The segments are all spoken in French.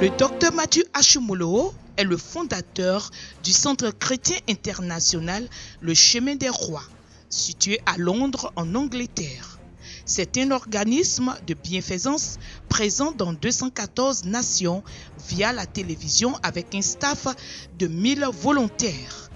Le docteur Matthew Ashimolowo est le fondateur du Centre chrétien international Le Chemin des Rois, situé à Londres en Angleterre. C'est un organisme de bienfaisance présent dans 214 nations via la télévision avec un staff de 1000 volontaires.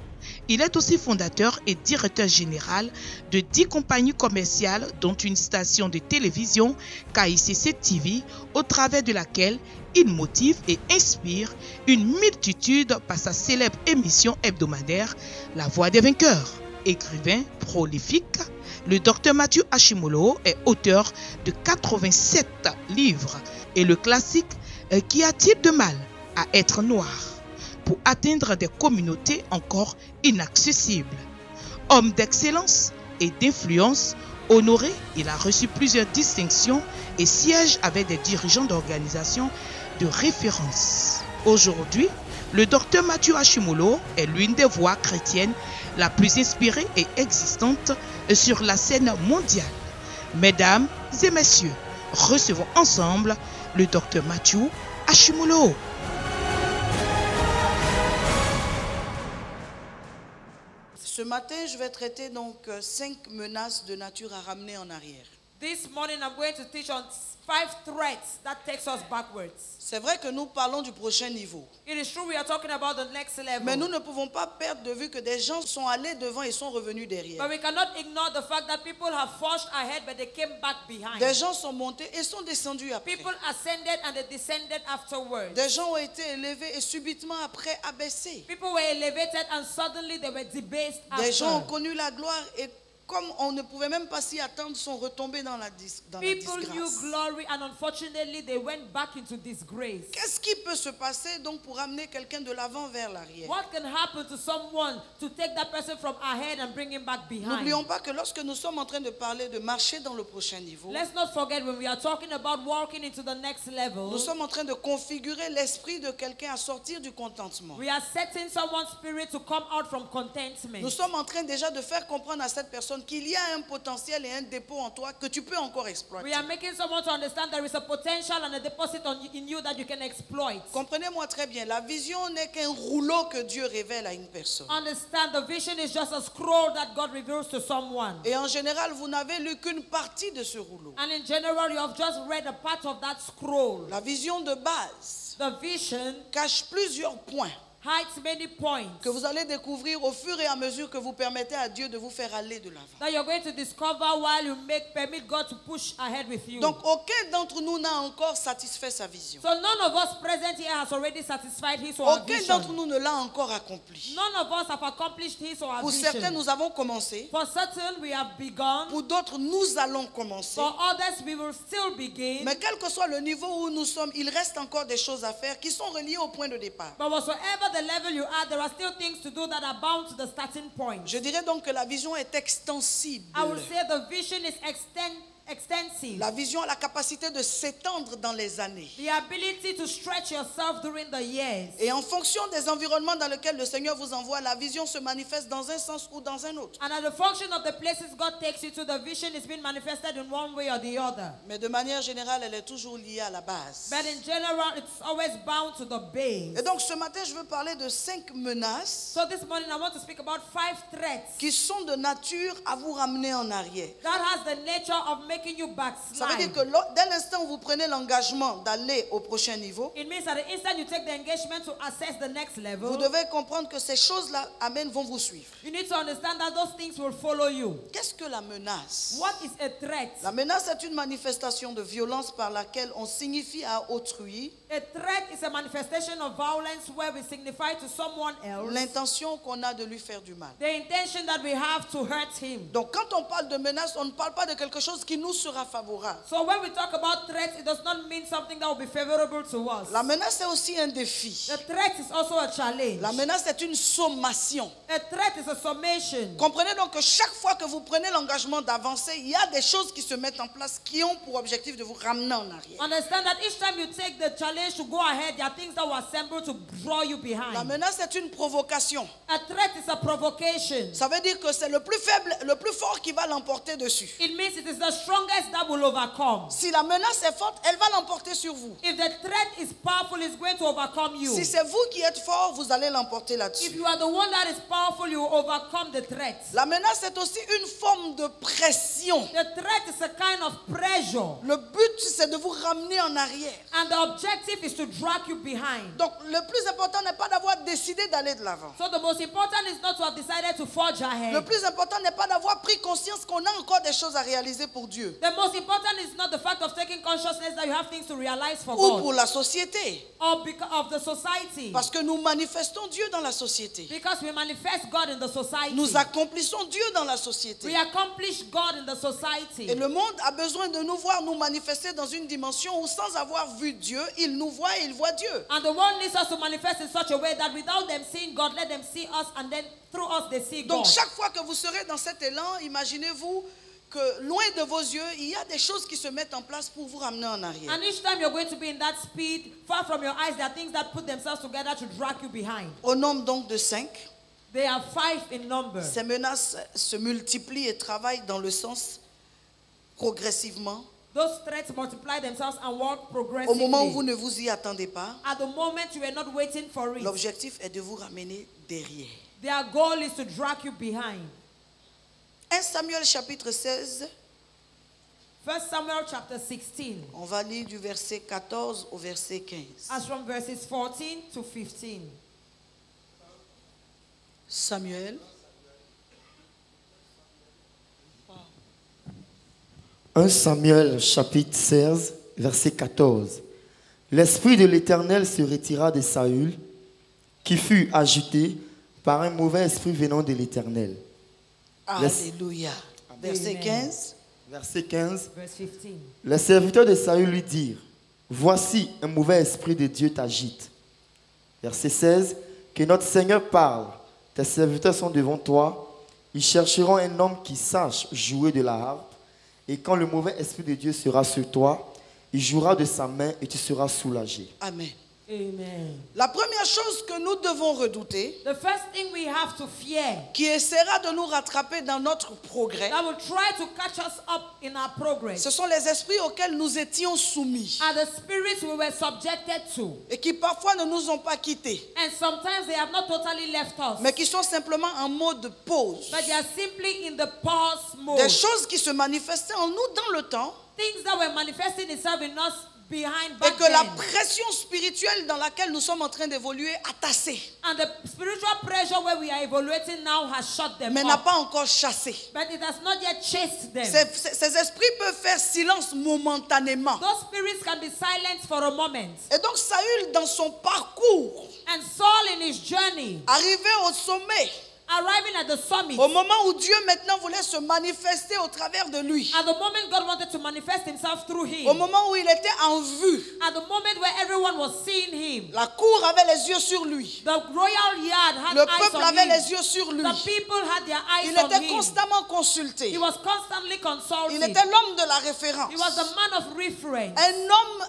Il est aussi fondateur et directeur général de 10 compagnies commerciales dont une station de télévision KICC TV au travers de laquelle il motive et inspire une multitude par sa célèbre émission hebdomadaire La Voix des vainqueurs. Écrivain prolifique, le docteur Matthew Ashimolowo est auteur de 87 livres et le classique « Qu'y a-t-il de mal à être noir ?» pour atteindre des communautés encore inaccessibles. Homme d'excellence et d'influence, honoré, il a reçu plusieurs distinctions et siège avec des dirigeants d'organisations de référence. Aujourd'hui, le docteur Matthew Ashimolowo est l'une des voix chrétiennes la plus inspirée et existante sur la scène mondiale. Mesdames et messieurs, recevons ensemble le docteur Matthew Ashimolowo. Ce matin, je vais traiter donc 5 menaces de nature à ramener en arrière. This morning I'm going to teach on 5 threats that takes us backwards. C'est vrai que nous parlons du prochain niveau. It is true we are talking about the next level. Mais nous ne pouvons pas perdre de vue que des gens sont allés devant et sont revenus derrière. But we cannot ignore the fact that people have forged ahead but they came back behind. Des gens sont montés et sont descendus après. People ascended and they descended afterwards. Des gens ont été élevés et subitement après abaissés. People were elevated and suddenly they were debased after. Des gens ont connu la gloire et comme on ne pouvait même pas s'y attendre, sont retombés dans la disgrâce. People knew glory and unfortunately they went back into disgrace. Qu'est-ce qui peut se passer donc pour amener quelqu'un de l'avant vers l'arrière? What can happen to someone to take that person from ahead and bring him back behind? N'oublions pas que lorsque nous sommes en train de parler de marcher dans le prochain niveau, Let's not forget when we are talking about walking into the next level, nous sommes en train de configurer l'esprit de quelqu'un à sortir du contentement. we are setting someone's spirit to come out from contentment. Nous sommes en train déjà de faire comprendre à cette personne qu'il y a un potentiel et un dépôt en toi que tu peux encore exploiter. We are making someone to understand there is a potential and a deposit in you that you can exploit. Comprenez-moi très bien, la vision n'est qu'un rouleau que Dieu révèle à une personne. Understand the vision is just a scroll that God reveals to someone. Et en général, vous n'avez lu qu'une partie de ce rouleau. And in general, you have just read a part of that scroll. La vision de base The vision cache plusieurs points hides many points que vous allez découvrir au fur et à mesure que vous permettez à Dieu de vous faire aller de l'avant. that you're going to discover while you permit God to push ahead with you. Donc aucun d'entre nous n'a encore satisfait sa vision. So none of us present here has already satisfied his or her Aucun vision. d'entre nous ne l'a encore accompli. None of us have accomplished his or her Pour vision. certains, nous avons commencé. For certain, we have begun. Pour d'autres, nous allons commencer. For others, we will still begin. Mais quel que soit le niveau où nous sommes, il reste encore des choses à faire qui sont reliées au point de départ. But whatsoever the level you are, there are still things to do that are bound to the starting point. Je dirais donc que la vision est extensible. I would say the vision is extensive. La vision a la capacité de s'étendre dans les années. The ability to stretch yourself during the years. Et en fonction des environnements dans lesquels le Seigneur vous envoie, la vision se manifeste dans un sens ou dans un autre. And as the function of the places God takes you to, the vision is being manifested in one way or the other. Mais de manière générale, elle est toujours liée à la base. But in general, it's always bound to the base. Et donc ce matin, je veux parler de 5 menaces So this morning, I want to speak about 5 threats qui sont de nature à vous ramener en arrière. that has the nature of making you Ça veut dire backslide. que dès l'instant où vous prenez l'engagement d'aller au prochain niveau, It means that the instant you take the engagement to assess the next vous level, devez comprendre que ces choses-là, amen, vont vous suivre. you need to understand that those things will follow you. Qu'est-ce que la menace? What is a threat? La menace est une manifestation de violence par laquelle on signifie à autrui A threat is a manifestation of violence where we signify to someone else l'intention qu'on a de lui faire du mal. the intention that we have to hurt him. Donc quand on parle de menace, on ne parle pas de quelque chose qui nous sera favorable. So when we talk about threats, it does not mean something that will be favorable to us. La menace est aussi un défi. The threat is also a challenge. La menace est une sommation. A threat is a summation. Comprenez donc que chaque fois que vous prenez l'engagement d'avancer, il y a des choses qui se mettent en place qui ont pour objectif de vous ramener en arrière. Understand that each time you take the challenge to go ahead, there are things that will assemble to draw you La behind. menace est une provocation. A threat is a provocation. Ça veut dire que c'est le plus faible, le plus fort qui va l'emporter dessus. It means it is the strong strongest that will overcome. Si la menace est forte, elle va l'emporter sur vous. If the threat is powerful, it's going to overcome you. Si c'est vous qui êtes fort, vous allez l'emporter If là-dessus. you are the one that is powerful, you will overcome the threat. La menace est aussi une forme de pression. The threat is a kind of pressure. Le but, c'est de vous ramener en arrière. And the objective is to drag you behind. Donc, le plus important n'est pas d'avoir décidé d'aller de l'avant. So the most important is not to have decided to forge Le ahead. plus important n'est pas d'avoir pris conscience qu'on a encore des choses à réaliser pour Dieu The most important is not the fact of taking consciousness that you have things to realize for ou God pour la société. or because of the society. Parce que nous manifestons Dieu dans la société. Because we manifest God in the society. Nous accomplissons Dieu dans la société. We accomplish God in the society. Et le monde a besoin de nous voir nous manifester dans une dimension où, sans avoir vu Dieu, il nous voit et il voit Dieu. And the world needs us to manifest in such a way that without them seeing God, let them see us, and then through us they see Donc, God. chaque fois que vous serez dans cet élan, imaginez-vous que loin de vos yeux, il y a des choses qui se mettent en place pour vous ramener en arrière. And each time you're going to be in that speed, far from your eyes, there are things that put themselves together to drag you behind. Au nombre donc de 5, They are 5 in number. ces menaces se multiplient et travaillent dans le sens progressivement. Those threats multiply themselves and work Au moment où vous progressively. ne vous y attendez pas, At the moment you were not waiting for it, l'objectif est de vous ramener derrière. their goal is to drag you behind. 1 Samuel chapitre 16, 1 Samuel chapter 16, on va lire du verset 14 au verset 15. as from verses 14 to 15. Samuel, 1 Samuel chapitre 16, verset 14. L'Esprit de l'Éternel se retira de Saül, qui fut agité par un mauvais esprit venant de l'Éternel. alléluia. Verset Amen. 15. Verset 15. Verse 15. Les serviteurs de Saül lui dirent, voici un mauvais esprit de Dieu t'agite. Verset 16. Que notre Seigneur parle. Tes serviteurs sont devant toi. Ils chercheront un homme qui sache jouer de la harpe. Et quand le mauvais esprit de Dieu sera sur toi, il jouera de sa main et tu seras soulagé. Amen. Amen. La première chose que nous devons redouter, The first thing we have to fear qui essaiera de nous rattraper dans notre progrès, that will try to catch us up in our progress ce sont les esprits auxquels nous étions soumis are the spirits we were subjected to. et qui parfois ne nous ont pas quittés, And sometimes they have not totally left us, mais qui sont simplement en mode pause. but they are simply in the pause mode. Des choses qui se manifestaient en nous dans le temps Things that were manifesting itself in us behind et back que la then. pression spirituelle dans laquelle nous sommes en train d'évoluer a tassé, And the spiritual pressure where we are evaluating now has shut them mais n'a up. pas encore chassé. But it has not yet chased them. Ces esprits peuvent faire silence momentanément. Those spirits can be silenced for a moment. Et donc Saül, dans son parcours, And Saul in his journey, arrivé au sommet, arriving at the summit, au moment où Dieu maintenant voulait se manifester au travers de lui, at the moment God wanted to manifest himself through him, au moment où il était en vue, at the moment where everyone was seeing him, la cour avait les yeux sur lui, the royal yard had le eyes peuple on avait him. les yeux sur lui, The people had their eyes il on était him. constamment consulté, He was constantly consulted. il était l'homme de la référence, He was the man of reference. un homme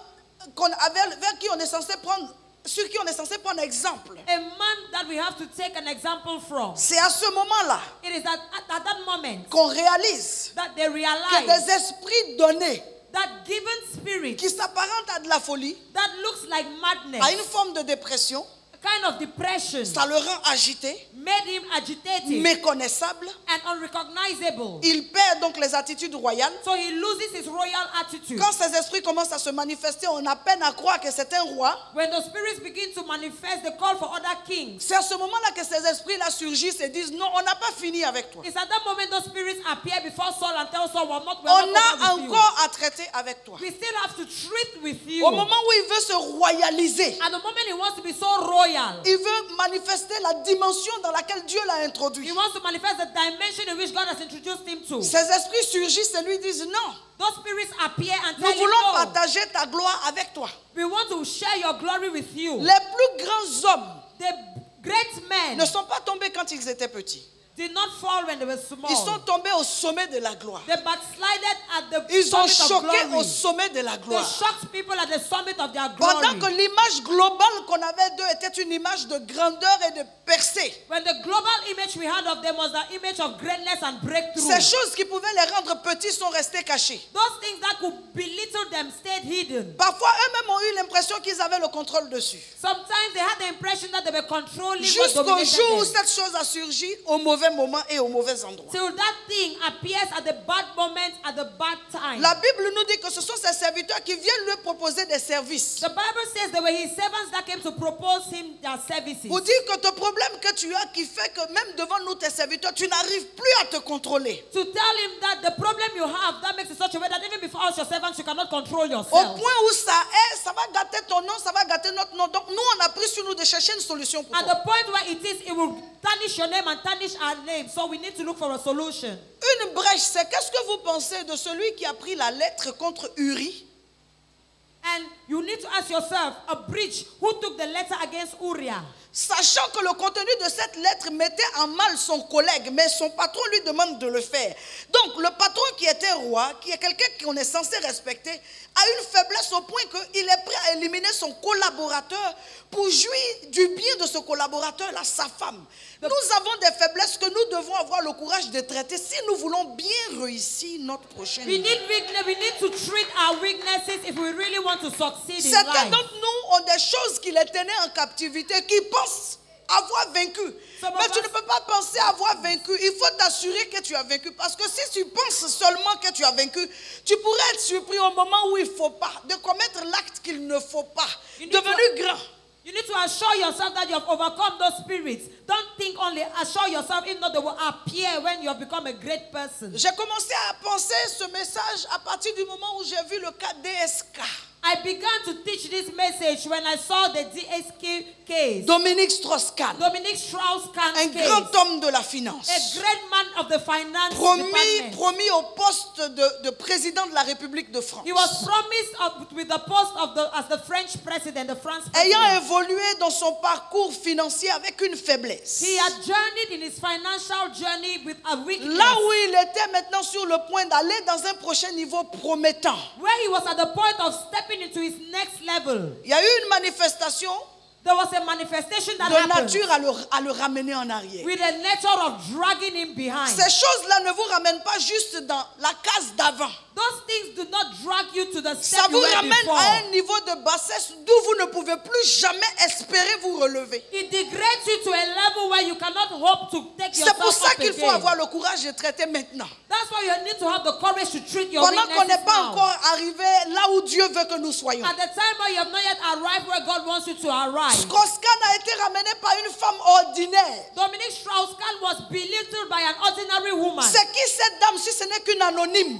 vers qui on est censé prendre, sur qui on est censé prendre exemple. A man that we have to take an example from. C'est à ce moment-là It is at that moment qu'on réalise that they que realize des esprits donnés that given spirit qui s'apparentent à de la folie, that looks like madness, à une forme de dépression, a kind of depression, ça le rend agité, made him agitated méconnaissable. and unrecognizable. Il perd donc les attitudes royales. So he loses his royal attitude. Quand ces esprits commencent à se manifester, on a peine à croire que c'est un roi. When the spirits begin to manifest, they call for other kings. C'est à ce moment-là que ces esprits-là surgissent et disent non, on n'a pas fini avec toi. It's at that moment those spirits appear before Saul and tell Saul, we're not On over a with you. encore à traiter avec toi. We still have to treat with you. Au moment où il veut se royaliser, At the moment he wants to be so royal, il veut manifester la dimension dans laquelle Dieu l'a introduit. he wants to manifest the dimension in which God has introduced him to. Ces esprits surgissent et lui disent non, Those spirits appear and nous tell him, voulons no, partager ta gloire avec toi. we want to share your glory with you. Les plus grands hommes The great men ne sont pas tombés quand ils étaient petits. did not fall when they were small. Ils sont tombés au sommet de la gloire. They backslided at the Ils ont summit of choqué glory. au sommet de la They gloire. shocked people at the summit of their Pendant que glory. l'image globale qu'on avait d'eux était une image de grandeur et de percée. When the global image we had of them was the image of greatness and breakthrough. Ces choses qui pouvaient les rendre petits sont restées cachées. Those things that could belittle them stayed hidden. Parfois, eux-mêmes ont eu l'impression qu'ils avaient le contrôle dessus. Sometimes they had the impression that they were controlling what Jusqu'au dominated jour où them. cette chose a surgi au mauvais moment et au mauvais endroit. Till that thing appears at the bad moment, at the bad time. La Bible nous dit que ce sont ses serviteurs qui viennent lui proposer des services. The Bible says there were his servants that came to propose him their services. Pour dire que ton problème que tu as qui fait que même devant nous tes serviteurs, tu n'arrives plus à te contrôler. To tell him that the problem you have, that makes it such a way that even before us, your servants, you cannot control Au yourself. point où ça est, ça va gâter ton nom, ça va gâter notre nom. Donc nous, on a pris sur nous de chercher une solution pour At toi. the point where it is, it will tarnish your name and tarnish our name. So we need to look for a solution. Une brèche, c'est qu'est-ce que vous pensez de celui qui a pris la lettre contre Uri? And you need to ask yourself, a breach, who took the letter against Uriah? Sachant que le contenu de cette lettre mettait en mal son collègue, mais son patron lui demande de le faire. Donc le patron qui était roi, qui est quelqu'un qu'on est censé respecter, a une faiblesse au point qu'il est prêt à éliminer son collaborateur pour jouir du bien de ce collaborateur-là, sa femme. Nous avons des faiblesses que nous devons avoir le courage de traiter si nous voulons bien réussir notre prochaine We vie. need to treat our weaknesses if we really want to succeed in Certains life. d'entre nous ont des choses qui les tenaient en captivité, qui pensent avoir vaincu. Mais tu ne peux pas penser avoir vaincu. Il faut t'assurer que tu as vaincu. Parce que si tu penses seulement que tu as vaincu, tu pourrais être surpris au moment où il ne faut pas, de commettre l'acte qu'il ne faut pas, devenu grand. You need to assure yourself that you have overcome those spirits. Don't think only, assure yourself, if not, they will appear when you have become a great person. J'ai commencé à penser ce message à partir du moment où j'ai vu le cas DSK. I began to teach this message when I saw the DSK case. Dominique Strauss-Kahn, Dominic Strauss-Kahn un case. grand homme de la finance, A great man of the finance department. promis au poste de président de la République de France. He was promised with the post as the French president, the France Ayant president. évolué dans son parcours financier avec une faiblesse. He had journeyed in his financial journey with a weakness. Là où il était maintenant sur le point d'aller dans un prochain niveau promettant. Where he was at the point of stepping into his next level. Il y a eu une manifestation There was a manifestation that de happened nature à le ramener en arrière. with a nature of dragging him behind. Ces choses-là ne vous ramènent pas juste dans la case d'avant. Those things do not drag you to the Ça step vous you were ramène before. à un niveau de bassesse d'où vous ne pouvez plus jamais espérer vous relever. It degrades you to a level where you cannot hope to take C'est yourself pour ça up qu'il faut again. avoir le courage de traiter maintenant. That's why you need to have the courage to treat your Pendant qu'on weaknesses n'est pas now. encore arrivé là où Dieu veut que nous soyons. At the time where you have not yet arrived where God wants you to arrive. Strauss-Kahn a été ramené par une femme ordinaire. Dominic Strauss-Kahn was belittled by an ordinary woman. C'est qui cette dame si ce n'est qu'une anonyme?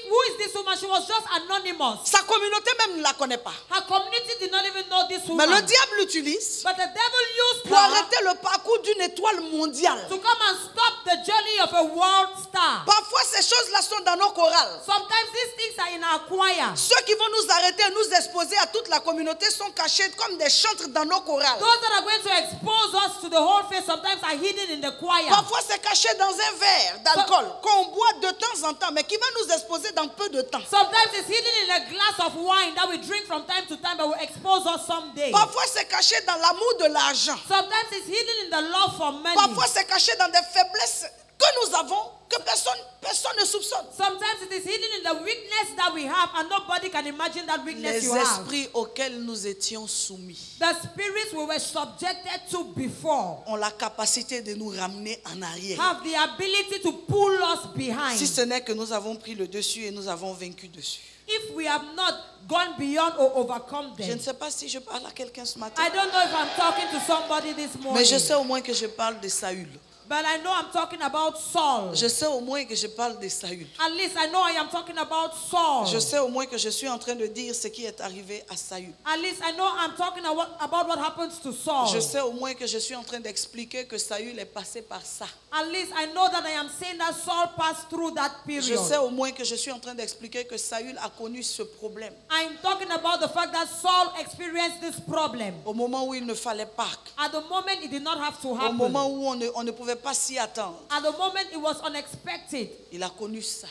Who is this woman? She was just anonymous. Sa communauté même ne la connaît pas. Her community did not even know this Mais woman. le diable l'utilise But the devil used pour her arrêter le parcours d'une étoile mondiale. to come and stop the journey of a world star. Parfois, ces choses-là sont dans nos chorales. Sometimes these things are in our choir. Ceux qui vont nous arrêter, nous exposer à toute la communauté sont cachés comme des chantres dans nos chorales. Those that are going to expose us to the whole face sometimes are hidden in the choir. Parfois, c'est caché dans un verre d'alcool qu'on boit de temps en temps, mais qui va nous exposer dans peu de temps. Sometimes it's hidden in a glass of wine that we drink from time to time but will expose us someday. Parfois, c'est caché dans l'amour de l'argent. Sometimes it's hidden in the love for money. Parfois, c'est caché dans des faiblesses que nous avons, que personne ne soupçonne. Sometimes it is hidden in the weakness that we have and nobody can imagine that weakness Les you have. esprits auxquels nous étions soumis The spirits we were subjected to before ont la capacité de nous ramener en arrière. have the ability to pull us behind. Si ce n'est que nous avons pris le dessus et nous avons vaincu dessus. If we have not gone beyond or overcome Je them. ne sais pas si je parle à quelqu'un ce matin, I don't know if I'm talking to somebody this morning. mais je sais au moins que je parle de Saül. But I know I'm talking about Saul. Je sais au moins que je parle de Saül. At least I know I am talking about Saul. Je sais au moins que je suis en train de dire ce qui est arrivé à Saül. At least I know I'm talking about what happens to Saul. Je sais au moins que je suis en train d'expliquer que Saül est passé par ça. At least I know that I am saying that Saul passed through that period. Je sais au moins que je suis en train d'expliquer que Saül a connu ce problème I'm talking about the fact that Saul experienced this problem. au moment où il ne fallait pas, At the moment it did not have to au happen. moment où on ne pouvait devait pas s'y attendre. At the moment, it was unexpected. Il a connu ça.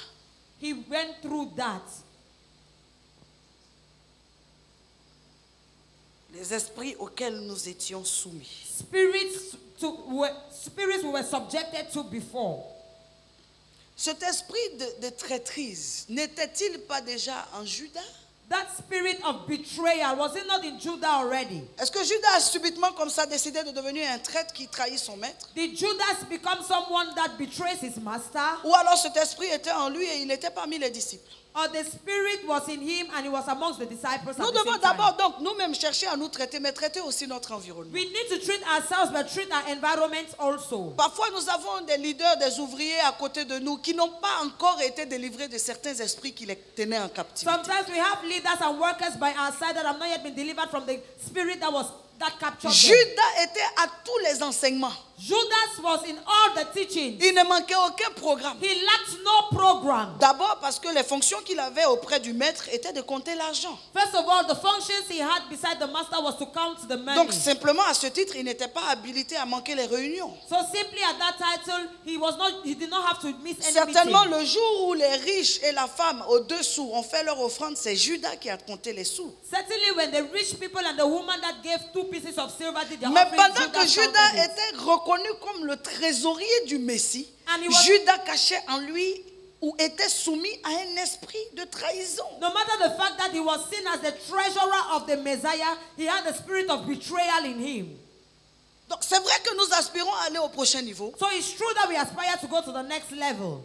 He went through that. Les esprits auxquels nous étions soumis. Spirits we were subjected to before. Cet esprit de traîtrise n'était-il pas déjà en Judas? That spirit of betrayal, was it not in Judah already? Est-ce que Judas a subitement comme ça décidé de devenir un traître qui trahit son maître? Did Judas become someone that betrays his master? Ou alors cet esprit était en lui et il était parmi les disciples? Or the spirit was in him and he was amongst the disciples Nous at the devons same time? d'abord donc nous-mêmes chercher à nous traiter, mais traiter aussi notre environnement. We need to treat ourselves, but treat our environment also. Parfois, nous avons des leaders, des ouvriers à côté de nous qui n'ont pas encore été délivrés de certains esprits qui les tenaient en captivité. Sometimes we have leaders and workers by our side that have not yet been delivered from the spirit that captured them. Judas était à tous les enseignements. Judas was in all the teachings. Il ne manquait aucun programme. He lacked no program. D'abord parce que les fonctions qu'il avait auprès du maître étaient de compter l'argent. First of all, the functions he had beside the master was to count the money. Donc simplement à ce titre, il n'était pas habilité à manquer les réunions. So simply at that title, he did not have to miss any Certainement meeting. le jour où les riches et la femme au-dessous ont fait leur offrande, c'est Judas qui a compté les sous. Certainly when the rich people and the woman that gave 2 pieces of silver did their Mais offering, pendant que Judas counted it. était reconnu comme le trésorier du Messie, And he was- Judas cachait en lui ou était soumis à un esprit de trahison. No matter the fact that he was seen as the treasurer of the Messiah, he had the spirit of betrayal in him. Donc c'est vrai que nous aspirons à aller au prochain niveau, So it's true that we aspire to go to the next level.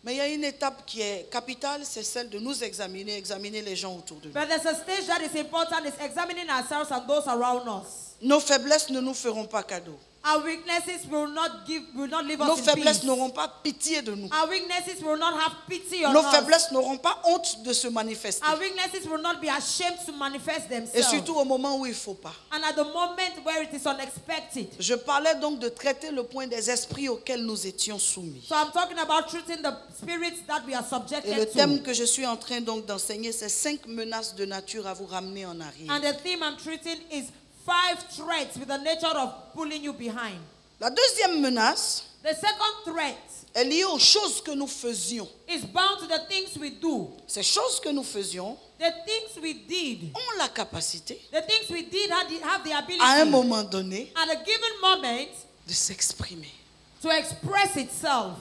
mais il y a une étape qui est capitale, c'est celle de nous examiner les gens autour de nous. But there's a stage that is important, is examining ourselves and those around us. Nos faiblesses ne nous feront pas cadeau. Our weaknesses will not leave Nos us in faiblesses peace. n'auront pas pitié de nous. Our weaknesses will not have pity on Nos us. faiblesses n'auront pas honte de se manifester. Our weaknesses will not be ashamed to manifest Et themselves. surtout au moment où il ne faut pas. And at the moment where it is unexpected. Je parlais donc de traiter le point des esprits auxquels nous étions soumis. So I'm talking about treating the spirits that we are Et le subjected thème to. que je suis en train donc d'enseigner, c'est 5 menaces de nature à vous ramener en arrière. And the theme I'm treating is 5 threats with the nature of pulling you behind. La deuxième menace The second threat est liée aux choses que nous faisions. is bound to the things we do. Ces choses que nous faisions The things we did. ont la capacité, The things we did have the ability à un moment donné, at a given moment de s'exprimer to express itself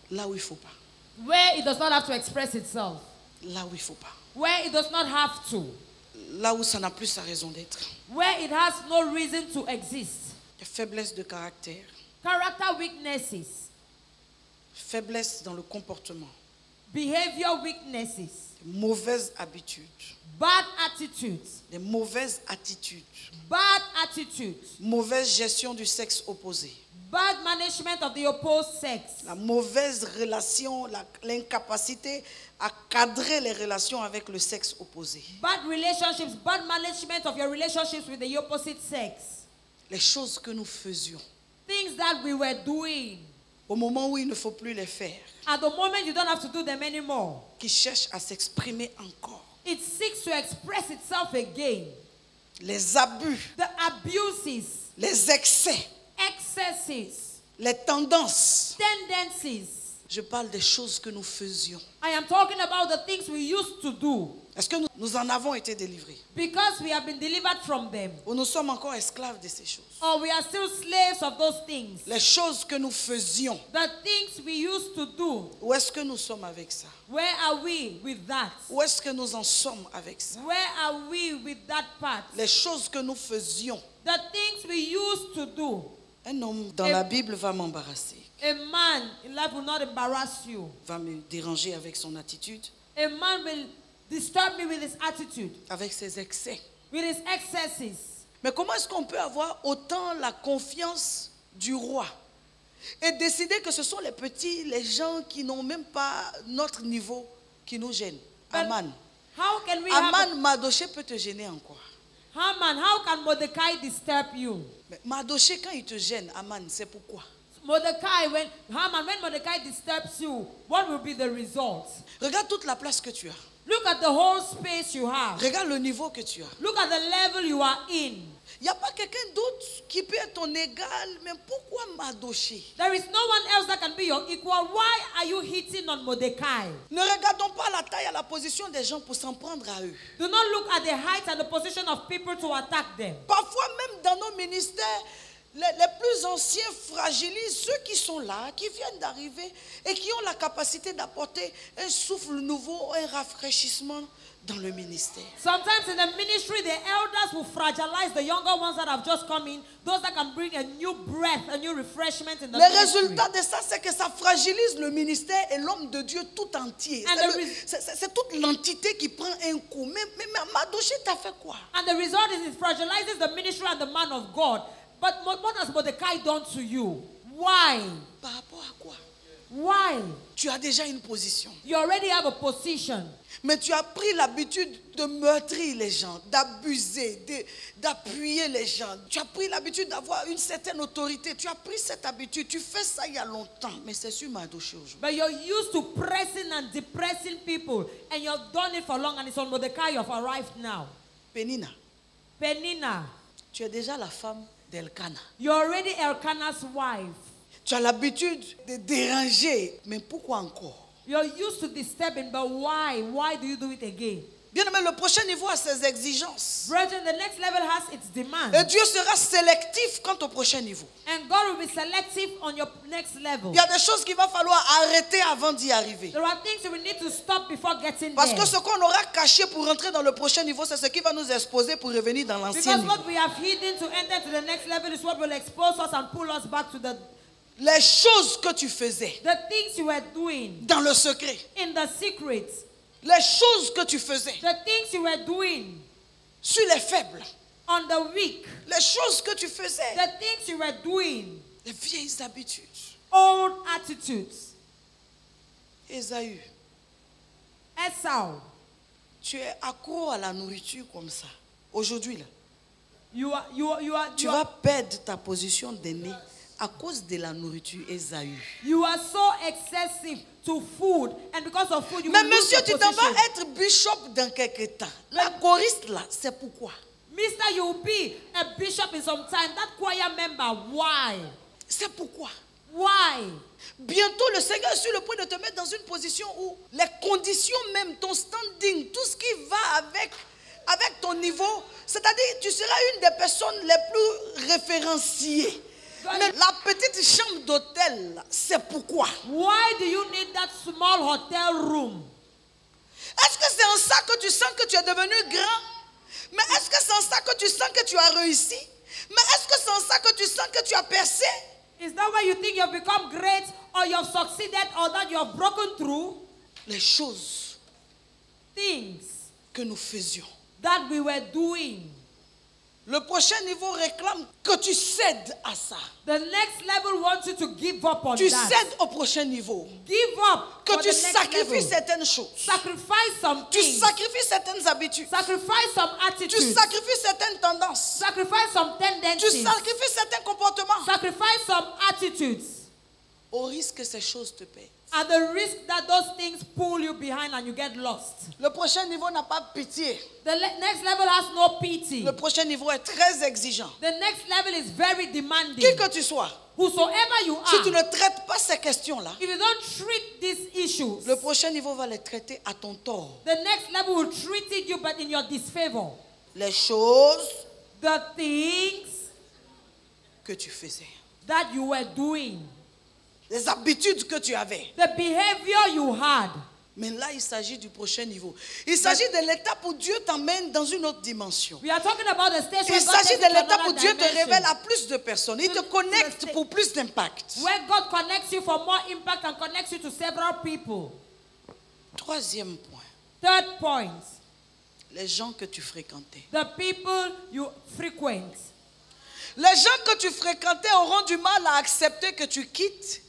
là où il ne faut pas. where it does not have to express itself. Là où il ne faut pas. Where it does not have to. Là où ça n'a plus sa raison d'être. Where it has no reason to exist. Il y a faiblesse de caractère, Character weaknesses. faiblesse dans le comportement, Behavior weaknesses. mauvaises habitudes, Bad attitudes. des mauvaises attitudes, Bad attitudes. mauvaise gestion du sexe opposé, Bad management of the opposed sex. la mauvaise relation, l'incapacité à cadrer les relations avec le sexe opposé. Bad relationships. Bad management of your relationships with the opposite sex. Les choses que nous faisions Things that we were doing. au moment où il ne faut plus les faire, At the moment you don't have to do them anymore. qui cherchent à s'exprimer encore. It seeks to express itself again. Les abus, The abuses, les excès, excesses, les tendances. tendencies. Je parle des choses que nous faisions. I am talking about the things we used to do Est-ce que nous en avons été délivrés? because we have been delivered from them. Ou nous sommes encore esclaves de ces choses? Or we are still slaves of those things. Les choses que nous faisions, The things we used to do. où est-ce que nous sommes avec ça? Where are we with that? Où est-ce que nous en sommes avec ça? Where are we with that part? Les choses que nous faisions. The things we used to do. Un homme dans la Bible va m'embarrasser, A man in life will not embarrass you. va me déranger avec son attitude, A man will disturb me with his attitude, avec ses excès. with his excesses. Mais comment est-ce qu'on peut avoir autant la confiance du roi et décider que ce sont les petits, les gens qui n'ont même pas notre niveau qui nous gênent? But Aman. How can we have Aman, Mardoché peut te gêner en quoi? Haman? How can Mordecai disturb you? Mais Mardoché, quand il te gêne, Aman, c'est pourquoi? Mordecai, when Mordecai disturbs you, what will be the result? Regarde toute la place que tu as. Look at the whole space you have. Regarde le niveau que tu as. Look at the level you are in. Il n'y a pas quelqu'un d'autre qui peut être ton égal, mais pourquoi Mardochée? There is no one else that can be your equal. Why are you hitting on Mordecai? Ne regardons pas la taille et la position des gens pour s'en prendre à eux. Do not look at the height and the position of people to attack them. Parfois même dans nos ministères, les plus anciens fragilisent ceux qui sont là, qui viennent d'arriver et qui ont la capacité d'apporter un souffle nouveau, un rafraîchissement dans le ministère. Sometimes in the ministry, the elders will fragilize the younger ones that have just come in, those that can bring a new breath, a new refreshment in the Le ministry. résultat de ça, c'est que ça fragilise le ministère et l'homme de Dieu tout entier. C'est toute l'entité qui prend un coup. Mais Mardochée t'a fait quoi? And the result is it fragilizes the ministry and the man of God. But what has Mordecai done to you? Why? Par rapport à quoi? Why? Tu as déjà une position. You already have a position. Mais tu as pris l'habitude de meurtrir les gens, d'abuser, d'appuyer les gens. Tu as pris l'habitude d'avoir une certaine autorité. Tu as pris cette habitude. Tu fais ça il y a longtemps. Mais c'est sur Mardochée aujourd'hui. But you're used to pressing and depressing people. And you've done it for long. And it's on Mordecai you've arrived now. Penina, tu es déjà la femme d'Elkana. You're already Elkanah's wife. Tu as l'habitude de déranger. Mais pourquoi encore? You're used to disturbing, but why? Why do you do it again? Bien aimé, le prochain niveau a ses exigences. Brethren, the next level has its demands. Et Dieu sera sélectif quant au prochain niveau. And God will be selective on your next level. Il y a des choses qu'il va falloir arrêter avant d'y arriver. There are things that we need to stop before getting Parce there. que ce qu'on aura caché pour rentrer dans le prochain niveau, c'est ce qui va nous exposer pour revenir dans l'ancien Because niveau. what we have hidden to enter to the next level is what will expose us and pull us back to the Les choses que tu faisais things you were doing dans le secret, in the secret. les choses que tu faisais The things you were doing sur les faibles, on the weak. les choses que tu faisais, The things you were doing. les vieilles habitudes. Old attitudes. Ésaü, Esau, tu es accro à la nourriture comme ça. Aujourd'hui, là, tu vas perdre ta position d'aîné à cause de la nourriture, Ésaü. You are so excessive to food, and because of food, you Mais will lose monsieur, your tu t'en vas position. être bishop dans quelques temps. La choriste là, c'est pourquoi? Mister, you will be a bishop in some time. That choir member, why? C'est pourquoi? Why? Bientôt, le Seigneur est sur le point de te mettre dans une position où les conditions même, ton standing, tout ce qui va avec ton niveau, c'est-à-dire tu seras une des personnes les plus référenciées. Mais la petite chambre d'hôtel, c'est pourquoi? Why do you need that small hotel room? Est-ce que c'est en ça que tu sens que tu es devenu grand? Mais est-ce que c'est en ça que tu sens que tu as réussi? Mais est-ce que c'est en ça que tu sens que tu as percé? Is that why you think you have become great, or you have succeeded, or that you have broken through? Les choses Things que nous faisions. that we were doing. Le prochain niveau réclame que tu cèdes à ça. The next level wants you to give up on Tu that. cèdes au prochain niveau. Give up Que for tu the next sacrifies level. certaines choses. Sacrifice some Tu things. sacrifies certaines habitudes. Sacrifice some Tu attitudes. sacrifies certaines tendances. Sacrifice some Tu tendencies. sacrifies certains comportements. Sacrifice some attitudes. Au risque que ces choses te perdent. At the risk that those things pull you behind and you get lost. Le prochain niveau n'a pas pitié. The next level has no pity. Le prochain niveau est très exigeant. The next level is very Qui demanding. que tu sois, Whosoever you si tu are, ne traites pas ces questions-là, if you don't treat these issues, le prochain niveau va les traiter à ton tort. the next level will treat you but in your disfavor. Les choses The things que tu faisais, that you were doing, les habitudes que tu avais. the behavior you had. Mais là, il s'agit du prochain niveau. Il s'agit de l'étape où Dieu t'emmène dans une autre dimension. We are talking about the stage Il where God s'agit takes de you to l'étape où another Dieu te dimension, révèle à plus de personnes. Il te connecte pour plus d'impact. where God connects you for more impact and connects you to several people. Troisième point, Third point, les gens que tu fréquentais. the people you frequent. Les gens que tu fréquentais auront du mal à accepter que tu quittes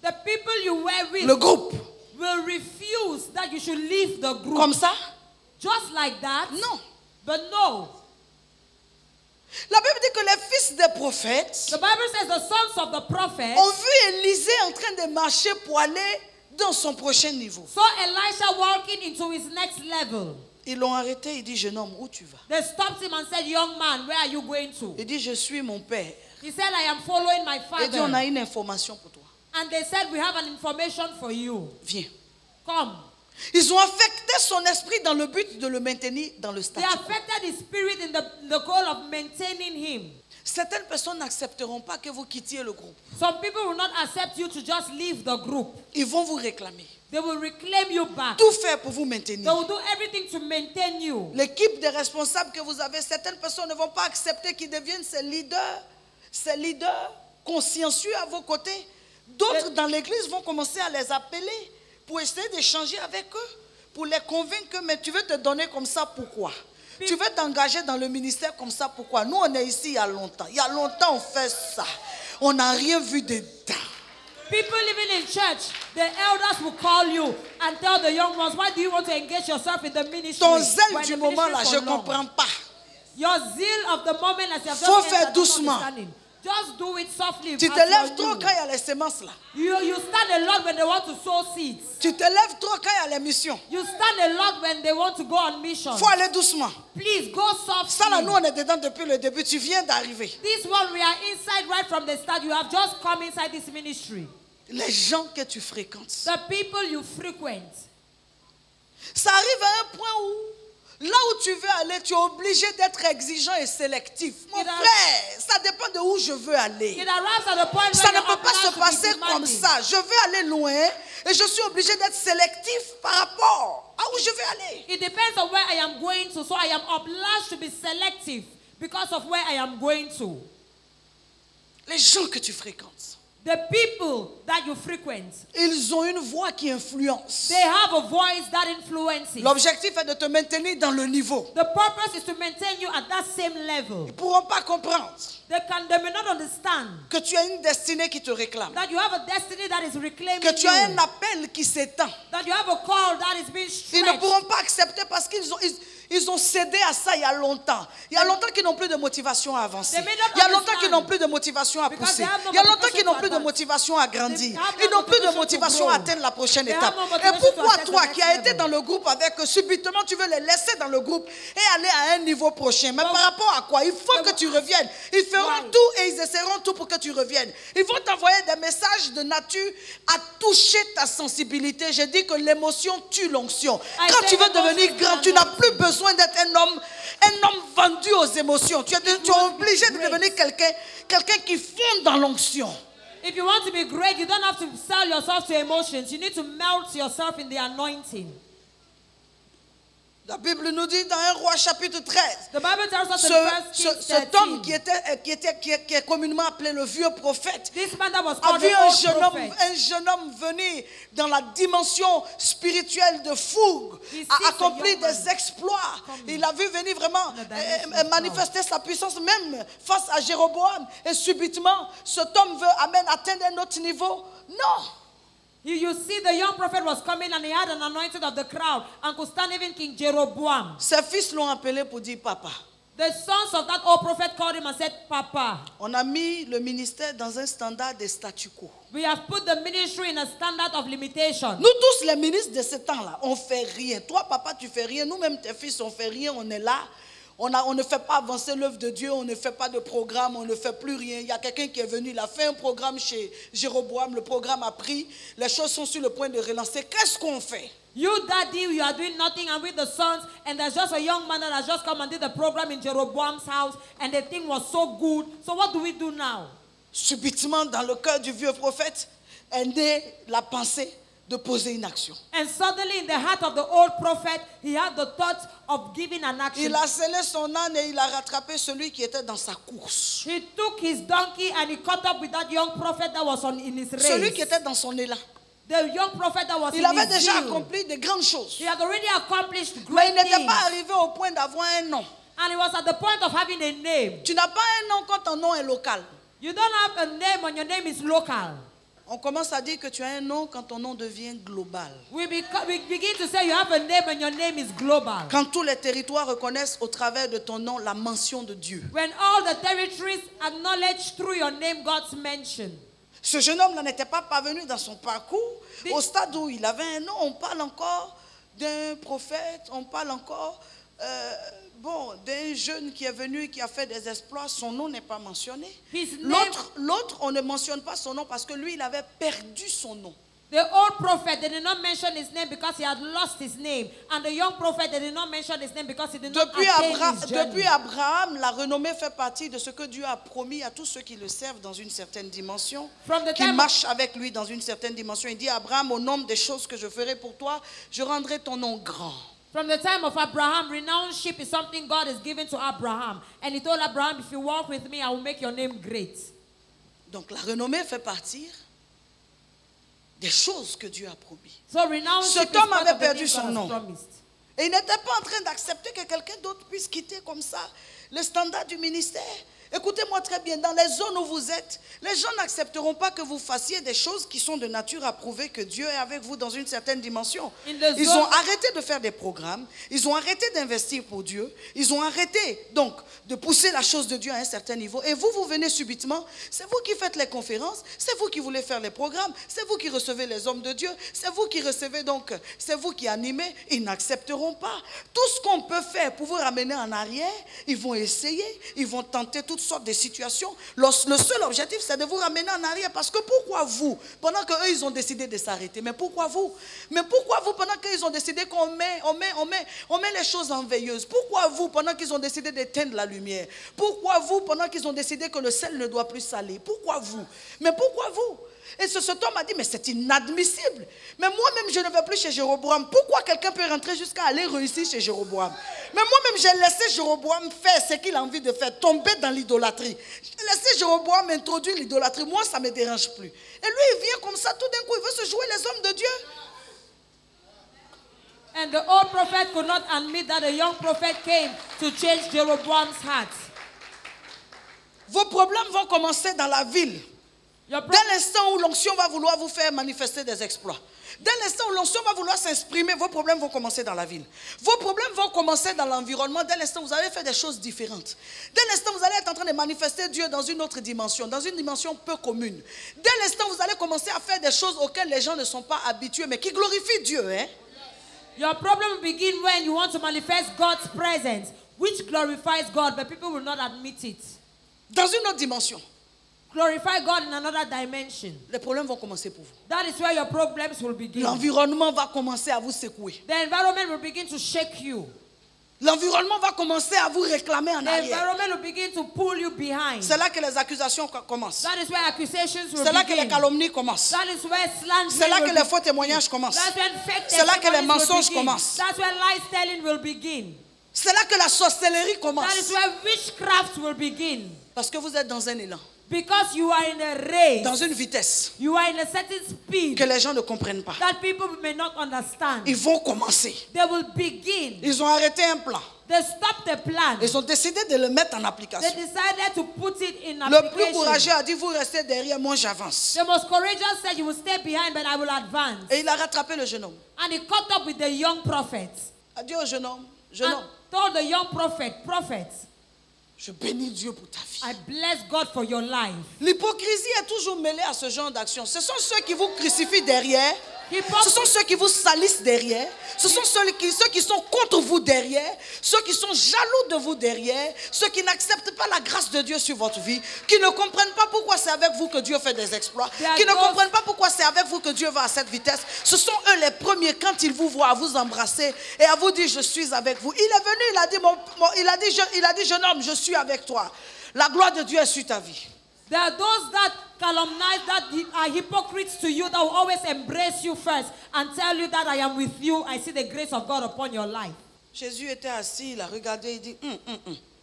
The people you were with le groupe. will refuse that you should leave the group. Comme ça? Just like that? Non. But no. La Bible dit que les fils des prophètes The Bible says the sons of the prophets ont vu Élisée en train de marcher pour aller dans son prochain niveau. saw Elisha walking into his next level. Ils l'ont arrêté, il dit, jeune homme, où tu vas? They stopped him and said, young man, where are you going to? Il dit, je suis mon père. He said, I am following my Il dit, on a father. une information pour toi. And they said, we have an information for you. Viens. Come. Ils ont affecté son esprit dans le but de le maintenir dans le They statut. affected his spirit in the goal of maintaining him. Certaines personnes n'accepteront pas que vous quittiez le groupe. Some people will not accept you to just leave the group. Ils vont vous réclamer. They will reclaim you back. Tout faire pour vous They maintenir. will do everything to maintain you. L'équipe des responsables que vous avez, certaines personnes ne vont pas accepter qu'ils deviennent ces leaders consciencieux à vos côtés. D'autres dans l'église vont commencer à les appeler pour essayer d'échanger avec eux, pour les convaincre que mais tu veux te donner comme ça, pourquoi? Tu veux t'engager dans le ministère comme ça, pourquoi? Nous, on est ici il y a longtemps. Il y a longtemps, on fait ça. On n'a rien vu dedans. People living in church, the elders will call you and tell the young ones, why do you want to engage yourself in the ministry? Ton zèle When du the moment là, ministry je for long. ne comprends pas. Your zeal of the moment as you have Faut just faire entered, I'm not doucement. understanding. Just do it softly. Tu te as lèves you're trop new. quand il y a les semences là. You stand a lot when they want to sow seeds. Tu te lèves trop quand il y a les missions. You stand a lot when they want to go on mission. Faut aller doucement. Please go Ça là, nous softly. on est dedans depuis le début. Tu viens d'arriver. This one, we are inside right from the start. You have just come inside this ministry. Les gens que tu fréquentes. The people you frequent. Ça arrive à un point où, là où tu veux aller, tu es obligé d'être exigeant et sélectif. Mon It a- frère, ça dépend de où je veux aller. It arrives at a point Ça where ne you're peut pas se obliged to be passer comme demanding. ça. Je veux aller loin et je suis obligé d'être sélectif par rapport à où je veux aller. It depends on where I am going to, so I am obliged to be selective because of where I am going to. Les gens que tu fréquentes, The people that you frequent, ils ont une voix qui influence. they have a voice that influences. L'objectif est de te maintenir dans le niveau. The purpose is to maintain you at that same level. Ils ne pourront pas comprendre They may not understand que tu as une destinée qui te réclame. that you have a destiny that is reclaiming Que tu as un you. appel qui s'étend. That you have a call that is being Ils ne stretched. pourront pas accepter parce qu'ils ont cédé à ça il y a longtemps. Il y a longtemps qu'ils n'ont plus de motivation à avancer. They may not Il y a longtemps understand. qu'ils n'ont plus de motivation à Because pousser. they have no Il y a longtemps motivation qu'ils n'ont to plus de advance. motivation à grandir. They have no Ils n'ont plus de motivation to motivation à grow. atteindre la prochaine They have étape. no Et motivation pourquoi to atteint toi the qui as next été level? dans le groupe avec eux, subitement tu veux les laisser dans le groupe et aller à un niveau prochain? Mais par rapport à quoi? Il faut que tu reviennes. Ils feront Why? tout et ils essaieront tout pour que tu reviennes. Ils vont t'envoyer des messages de nature à toucher ta sensibilité. J'ai dit que l'émotion tue l'onction. I Quand say tu veux emotions devenir grand, are tu n'as not- plus besoin d'être un homme vendu aux émotions. Tu es obligé de great. devenir quelqu'un qui fonde dans l'onction. If you want to be great, you don't have to sell yourself to emotions. You need to melt yourself in the anointing. La Bible nous dit dans 1 Roi chapitre 13, The Bible tells us in 1 Kings cet homme 13, qui est communément appelé le vieux prophète this man that was a called vu the un old prophet. jeune homme venir dans la dimension spirituelle de fougue, He a sees a accompli young man des exploits. coming. Il a vu venir vraiment In a dimension of manifester sa puissance même face à Jéroboam. Et subitement, cet homme veut atteindre un autre niveau. Non. You see, the young prophet was coming and he had an anointing of the crowd and could stand even King Jeroboam. Ses fils l'ont appelé pour dire papa. The sons of that old prophet called him and said, Papa, On a mis le ministère dans un standard de statu quo. we have put the ministry in a standard of limitation. Nous tous les ministres de ce temps-là, on ne fait rien. Toi, papa, tu fais rien. Nous-mêmes, tes fils, on ne fait rien. On est là. On ne fait pas avancer l'œuvre de Dieu. On ne fait pas de programme. On ne fait plus rien. Il y a quelqu'un qui est venu. Il a fait un programme chez Jéroboam. Le programme a pris. Les choses sont sur le point de relancer. Qu'est-ce qu'on fait? You, daddy, you are doing nothing, and with the sons, and there's just a young man that has just come and did the program in Jeroboam's house, and the thing was so good. So what do we do now? Subitement, dans le cœur du vieux prophète, est née la pensée de poser une action. And suddenly in the heart of the old prophet, he had the thought of giving an action. Il a scellé son âne et il a rattrapé celui qui était dans sa course. He took his donkey and he caught up with that young prophet that was in his race. Celui qui était dans son élan. The young prophet that was Il in avait his déjà zeal. accompli de grandes choses. He had already accomplished Mais il great n'était things. pas arrivé au point d'avoir un nom. And he was at the point of having a name. Tu n'as pas un nom quand ton nom est local. You don't have a name when your name is local. On commence à dire que tu as un nom quand ton nom devient global. We begin to say you have a name when your name is global. Quand tous les territoires reconnaissent au travers de ton nom la mention de Dieu. When all the territories acknowledge through your name God's mention. Ce jeune homme-là n'était pas parvenu dans son parcours au stade où il avait un nom. On parle encore d'un prophète, on parle encore d'un jeune qui est venu et qui a fait des exploits, son nom n'est pas mentionné. L'autre, on ne mentionne pas son nom parce que lui, il avait perdu son nom. The old prophet, they did not mention his name because he had lost his name. And the young prophet, they did not mention his name because he did not attain his journey. Depuis Abraham, la renommée fait partie de ce que Dieu a promis à tous ceux qui le servent dans une certaine dimension, qui marchent avec lui dans une certaine dimension. Il dit à Abraham, au nombre des choses que je ferai pour toi, je rendrai ton nom grand. From the time of Abraham, renownship is something God has given to Abraham. And he told Abraham, if you walk with me, I will make your name great. Donc la renommée fait partie des choses que Dieu a promis. Cet homme avait perdu son nom. Et il n'était pas en train d'accepter que quelqu'un d'autre puisse quitter comme ça le standard du ministère. Écoutez-moi très bien, dans les zones où vous êtes, les gens n'accepteront pas que vous fassiez des choses qui sont de nature à prouver que Dieu est avec vous dans une certaine dimension. Ils ont arrêté de faire des programmes, ils ont arrêté d'investir pour Dieu, ils ont arrêté donc de pousser la chose de Dieu à un certain niveau. Et vous venez subitement, c'est vous qui faites les conférences, c'est vous qui voulez faire les programmes, c'est vous qui recevez les hommes de Dieu, c'est vous qui recevez donc, c'est vous qui animez. Ils n'accepteront pas. Tout ce qu'on peut faire pour vous ramener en arrière, ils vont essayer, ils vont tenter toutes sortes de situations. Le seul objectif, c'est de vous ramener en arrière. Parce que pourquoi vous, pendant qu'eux, ils ont décidé de s'arrêter, mais pourquoi vous, pendant qu'ils ont décidé qu'on met les choses en veilleuse? Pourquoi vous, pendant qu'ils ont décidé d'éteindre la lumière? Pourquoi vous, pendant qu'ils ont décidé que le sel ne doit plus saler? Pourquoi vous? Mais pourquoi vous? Et cet homme a dit, mais c'est inadmissible. Mais moi-même, je ne vais plus chez Jéroboam. Pourquoi quelqu'un peut rentrer jusqu'à aller réussir chez Jéroboam? Mais moi-même, j'ai laissé Jéroboam faire ce qu'il a envie de faire, tomber dans l'idolâtrie. J'ai laissé Jéroboam introduire l'idolâtrie. Moi, ça ne me dérange plus. Et lui, il vient comme ça, tout d'un coup, il veut se jouer les hommes de Dieu. And the old prophet could not admit that the young prophet came to change Jeroboam's heart. Vos problèmes vont commencer dans la ville. Dès l'instant où l'onction va vouloir vous faire manifester des exploits, dès l'instant où l'onction va vouloir s'exprimer, vos problèmes vont commencer dans la ville. Vos problèmes vont commencer dans l'environnement. Dès l'instant où vous allez faire des choses différentes. Dès l'instant où vous allez être en train de manifester Dieu dans une autre dimension, dans une dimension peu commune. Dès l'instant où vous allez commencer à faire des choses auxquelles les gens ne sont pas habitués, mais qui glorifient Dieu. Hein? Your problem will begin when you want to manifest God's presence, which glorifies God, but people will not admit it. Dans une autre dimension. Glorify God in another dimension. Les problèmes vont commencer pour vous. That is where your problems will begin. L'environnement va commencer à vous secouer. The environment will begin to shake you. L'environnement va commencer à vous réclamer en arrière. The environment will begin to pull you behind. C'est là que les accusations commencent. That is where accusations will begin. C'est là que les calomnies commencent. That is where slander C'est là que les faux témoignages commencent. That's when fake C'est là que les mensonges commencent. That's where lies telling will begin. C'est là que la sorcellerie commence. That is where witchcraft will begin. Parce que vous êtes dans un élan. Because you are in a race. Dans une vitesse. You are in a certain speed. Que les gens ne comprennent pas. That people may not understand. Ils vont commencer. They will begin. Ils ont arrêté un plan. They stopped the plan. Ils ont décidé de le mettre en application. They decided to put it in application. Le plus courageux a dit, vous restez derrière, moi j'avance. The most courageous said, you will stay behind, but I will advance. Et il a rattrapé le jeune homme. And he caught up with the young prophet. A dit au jeune homme, told the young prophet, je bénis Dieu pour ta vie. I bless God for your life. L'hypocrisie est toujours mêlée à ce genre d'action. Ce sont ceux qui vous crucifient derrière. Ce sont ceux qui vous salissent derrière. Ce sont ceux qui sont contre vous derrière. Ceux qui sont jaloux de vous derrière. Ceux qui n'acceptent pas la grâce de Dieu sur votre vie. Qui ne comprennent pas pourquoi c'est avec vous que Dieu fait des exploits. Qui ne comprennent pas pourquoi c'est avec vous que Dieu va à cette vitesse. Ce sont eux les premiers quand ils vous voient à vous embrasser et à vous dire je suis avec vous. Il est venu, il a dit jeune homme, je suis avec toi. La gloire de Dieu est sur ta vie. There are those that calumnize, that are hypocrites to you, that will always embrace you first and tell you that I am with you. I see the grace of God upon your life. Jésus était assis, il a regardé, il dit,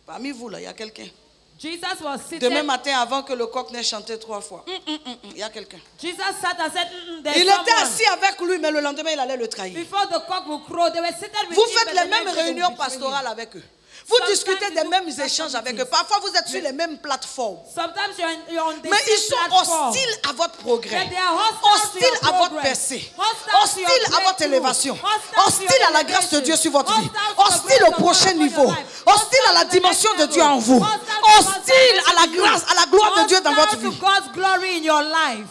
parmi vous là, il y a quelqu'un. Jesus was sitting. Demain matin, avant que le coq n'ait chanté 3 fois, il y a quelqu'un. Jesus sat and said, il était assis avec lui, mais le lendemain, il allait le trahir. Before the cock will crow, they were seated with vous him, faites les mêmes réunions pastorales avec eux. Vous discutez des mêmes échanges avec eux. Parfois, vous êtes sur les mêmes plateformes. Mais ils sont hostiles à votre progrès, hostiles à votre percée, hostiles à votre élévation, hostiles à la grâce de Dieu sur votre vie, hostiles au prochain niveau, hostiles à la dimension de Dieu en vous, hostiles à la grâce, à la gloire de Dieu dans votre vie.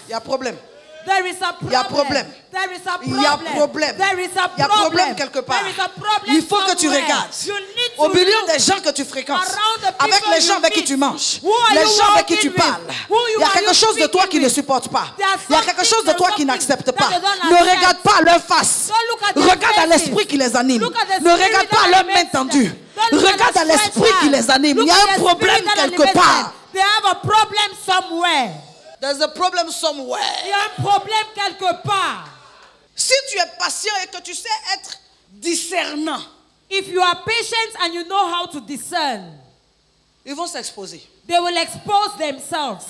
Il y a problème. There is a Il y a problème. There is a problem. Il y a problème. There is a Il y a problème quelque part. There is a problem Il faut que tu somewhere. regardes You need au to milieu look des gens que tu fréquentes, around the avec people les gens you avec qui meet. tu manges, Who are les you gens avec qui walking tu with? parles. Who you Il y a are quelque you speaking chose de toi qui ne with? supporte pas. There's Il y a quelque chose de toi qui something n'accepte that pas. they don't Ne accept. regarde pas leur face. Don't look at their Regarde à faces. l'esprit qui les anime. Look at the Ne spirit regarde that pas leur main animates them. tendue. Don't look at Regarde the à l'esprit stretched qui hand. les anime. Look Il y a at un the problème spirit that quelque animates part. them. They have a problem somewhere. There's a problem somewhere. Il y a un problème quelque part. Si tu es patient et que tu sais être discernant, If you are patient and you know how to discern, ils vont s'exposer. they will expose themselves.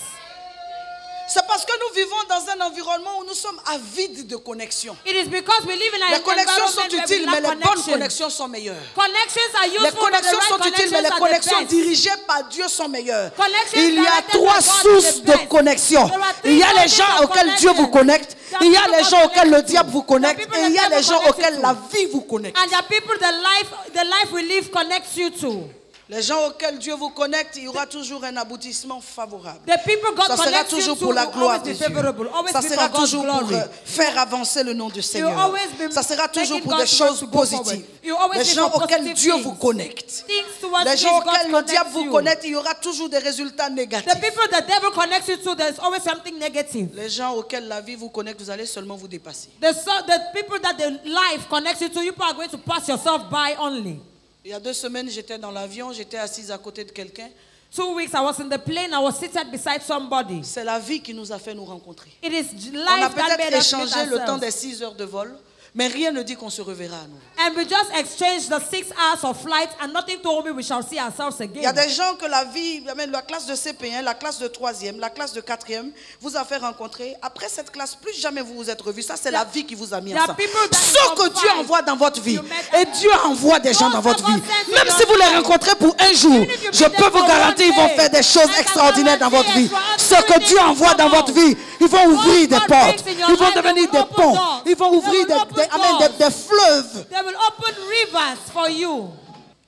C'est parce que nous vivons dans un environnement où nous sommes avides de connexion. It is because we live in an Les connexions sont environment where we utiles, mais lack les bonnes connection. connexions sont meilleures. Connections are useful, Les but the connexions right sont utiles, mais les connections are the connexions best. dirigées par Dieu sont meilleures. Connections Il y a directed trois by God are sources the de best. connexion. There are Il y a three les sources gens of auxquels Dieu vous connecte. connection. Il y a There are les people gens God auxquels le connects diable you. vous connecte. There are Et il y a people les the gens devil auxquels connects la you. vie vous connecte. And the people the life we live connects you to. Les gens auxquels Dieu vous connecte, il y aura toujours un aboutissement favorable. The people God Ça sera connects you toujours to pour la will gloire always de be Dieu. favorable. Always Ça be sera for God's toujours pour glory. faire avancer le nom du Seigneur. always be Ça sera toujours making pour des God's choses work to go forward. positives. You always Les be gens for auxquels positive Dieu things. vous connecte. Things towards Les which gens God auxquels le diable connects vous you. connecte, il y aura toujours des résultats négatifs. The people the devil connects you to, there's always something negative. Les gens auxquels la vie vous connecte, vous allez seulement vous dépasser. The people that the life connects you to, you are going to pass yourself by only. Il y a 2 semaines, j'étais dans l'avion, j'étais assise à côté de quelqu'un. 2 weeks I was in the plane, I was seated beside somebody. C'est la vie qui nous a fait nous rencontrer. It is On a life that made peut-être us meet échangé le temps ourselves. des 6 heures de vol, mais rien ne dit qu'on se reverra à nous. And we just exchanged the 6 hours of flight and nothing told me we shall see ourselves Il y a again. des gens que la vie, même la classe de CP1, la classe de 3e, la classe de 4e, vous a fait rencontrer. Après cette classe, plus jamais vous vous êtes revus. Ça, c'est la vie qui vous a mis There are ensemble. people that Ce in que some Dieu fight, envoie dans votre vie, you met et Dieu envoie des gens dans votre vie. Those Même si vous les rencontrez pour un jour, Even if you je meet peux them vous for garantir, ils one vont day, faire des choses I can extraordinaires dans votre vie. guarantee Ce que Dieu envoie dans votre vie, ils vont ouvrir des God portes, brings in your ils vont life, devenir they will des open ponts, doors. ils vont They ouvrir will open des doors. fleuves. They will open rivers for you.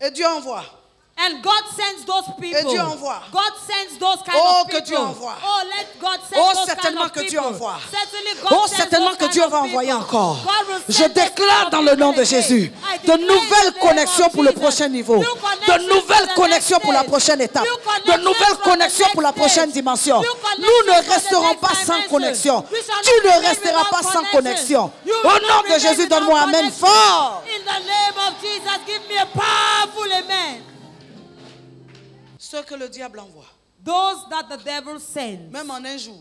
Et Dieu envoie. And God sends those people. Et Dieu envoie. God sends those kind Oh, of que people. Dieu envoie. Oh, let God send Oh, those certainement kind of que people. Dieu envoie. Certainly God Oh, sends certainement those que kind Dieu of va people. envoyer encore. God will Je send those déclare kind of dans le nom de people Jésus again. I de declare in nouvelles the name connexions of pour le Jesus. prochain niveau, New de connections nouvelles for the connexions next pour la stage. prochaine étape, New de connections nouvelles for the connexions pour la next prochaine stage. dimension. New Nous connections ne for the resterons next pas sans dimension. connexion. We shall Tu not ne remain resteras without pas sans connection. connexion. You Au will nom not de remain Jésus, without donne-moi un amen connection. fort. In the name of Jesus, give me a powerful amen. Ce que le diable envoie, Those that the devil sends, même en un jour,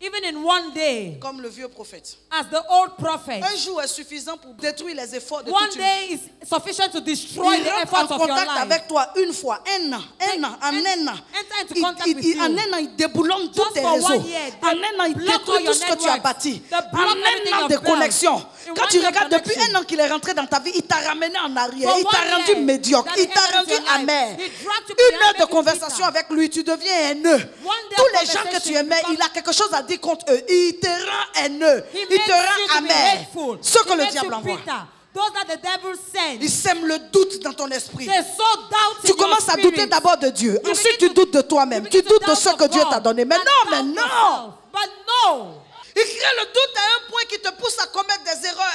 even in one day, comme le vieux prophète. as the old prophet, Un jour est suffisant pour détruire les efforts de one toute une day is sufficient to destroy il the rentre efforts en of your contact life. avec toi une fois, un an, en un an. Enter into contact with you. En un an, il déboulonne tous Just tes for réseaux. 1 year, En un an, il block all détruit your tout ce que tu as networks. bâti. They En block everything un an you've de built. connexion. In Quand one tu year regardes depuis connection. un an qu'il est rentré dans ta vie, il t'a ramené en arrière. For Il t'a 1 rendu year, médiocre. that Il t'a entered rendu your life. amer. He dragged you Une behind, heure de make you conversation bitter. avec lui, tu deviens haineux. day Tous les of gens que tu conversation, aimais, you il a quelque chose à dire contre eux. Il te rend haineux. He Il makes te you rend to be amer. hateful. Ce que He le makes diable you envoie. bitter. Those that the devil sends. Il sème le doute dans ton esprit. They sow doubt in Tu your commences à spirit. douter d'abord de Dieu. You Ensuite, begin tu to- doutes de toi-même. you Tu begin to doutes de doubt ce que of Dieu God t'a donné. Mais and non, mais doubt non. yourself. But no. Il crée le doute à un point qui te pousse à commettre des erreurs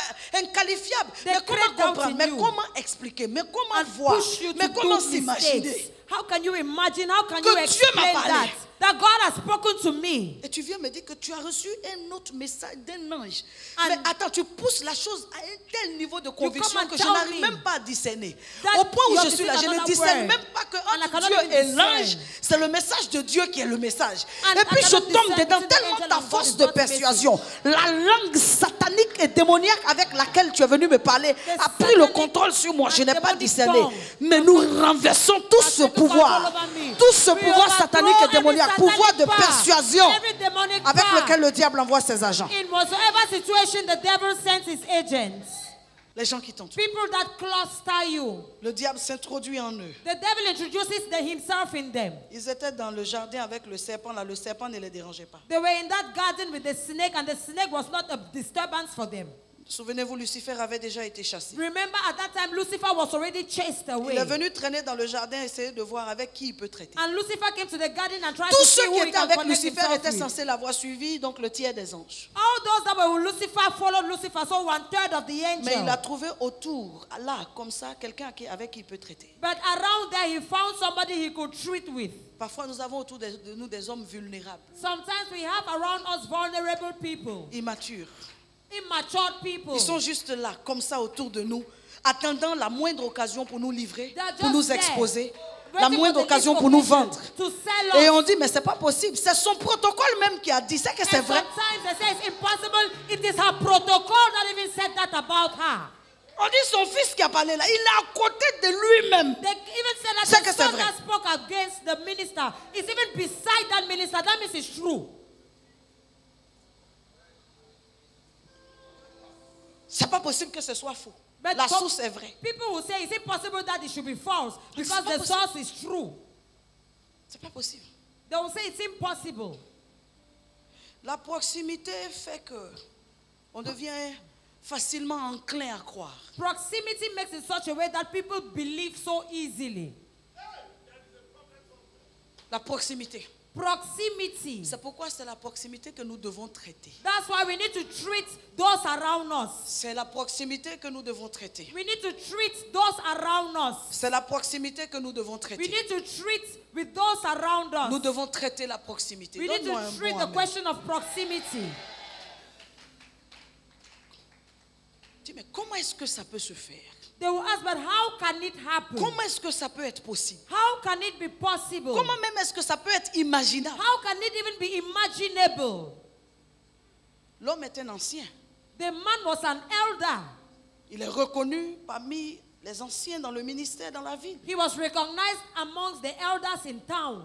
inqualifiables. They Mais create comment doubt comprendre? in Mais you. comment expliquer? Mais comment And voir? push you Mais to comment do s'imaginer? mistakes. How can you imagine? How can Que you Dieu m'a explain parlé. that God has spoken to me? Et tu viens me dire que tu as reçu un autre message d'un ange. And Mais attends, tu pousses la chose à un tel niveau de conviction come and que je tell n'arrive me même pas à discerner. that Au point où you je have suis là, to je say ne another discerne word. même pas que And I entre cannot Dieu even et discern. l'ange, c'est le message de Dieu qui est le message. And Et I puis je cannot tombe discern dedans between the tellement angel ta and God force is de God's persuasion, la langue satanique et démoniaque avec laquelle tu es venu me parler a pris le contrôle sur moi. Je n'ai pas discerné. Mais nous renversons tout ce pouvoir, tout ce pouvoir satanique et démoniaque, pouvoir de persuasion avec lequel le diable envoie ses agents. In whatsoever situation the devil sends his agents, Les gens qui t'entourent. people that cluster you, Le diable s'introduit en eux. the devil introduces himself in them. Ils étaient dans le jardin avec le serpent. Là, le serpent ne les dérangeait pas. They were in that garden with the snake, and the snake was not a disturbance for them. Souvenez-vous, Lucifer avait déjà été chassé. Remember, at that time, Lucifer was already chased away. Il est venu traîner dans le jardin, essayer de voir avec qui il peut traiter. And Lucifer came to the garden and tried Tous to see ceux who qui he étaient can avec connect Lucifer himself étaient with. censés l'avoir suivi, donc le tiers des anges. All those that were with Lucifer followed Lucifer, so 1/3 of the angels. Mais il a trouvé autour, là, comme ça, quelqu'un avec qui il peut traiter. But around there, he found somebody he could treat with. Parfois, nous avons autour de nous des hommes vulnérables, Sometimes we have around us vulnerable people, immatures. immature people. Ils sont juste là, comme ça, autour de nous, attendant la moindre occasion pour nous livrer, They are pour nous just there, exposer, la waiting moindre for the occasion least pour nous occasion vendre. to sell Et us. on dit, mais c'est pas possible. C'est son protocole même qui a dit, c'est que c'est And vrai. sometimes they say it's impossible. It is her protocol that even said that about her. On dit son fils qui a parlé là, il est à côté de lui-même. They even said that C'est the que c'est son vrai. that spoke against the minister is even beside that minister. That means it's true. C'est pas possible que ce soit faux. But La some source est vraie. people will say, is it possible that it should be false? Because pas the possible. source is true. C'est pas possible. They will say it's impossible. La proximité fait que on devient facilement enclin à croire. Proximity makes it such a way that people believe so easily. La proximité. Proximity. C'est pourquoi c'est la proximité que nous devons traiter. That's why we need to treat those around us. C'est la proximité que nous devons traiter. We need to treat those around us. C'est la proximité que nous devons We traiter. need to treat with those around Nous us. devons traiter la proximité. We need Donne-moi to un treat bon the amen. question of proximity. Dis, mais comment est-ce que ça peut se faire? They will ask, but how can it happen? Comment est-ce que ça peut être possible? How can it be possible? Comment même est-ce que ça peut être imaginable? How can it even be imaginable? L'homme est un ancien. The man was an elder. Il est reconnu parmi les anciens dans le ministère, dans la ville. He was recognized amongst the elders in town.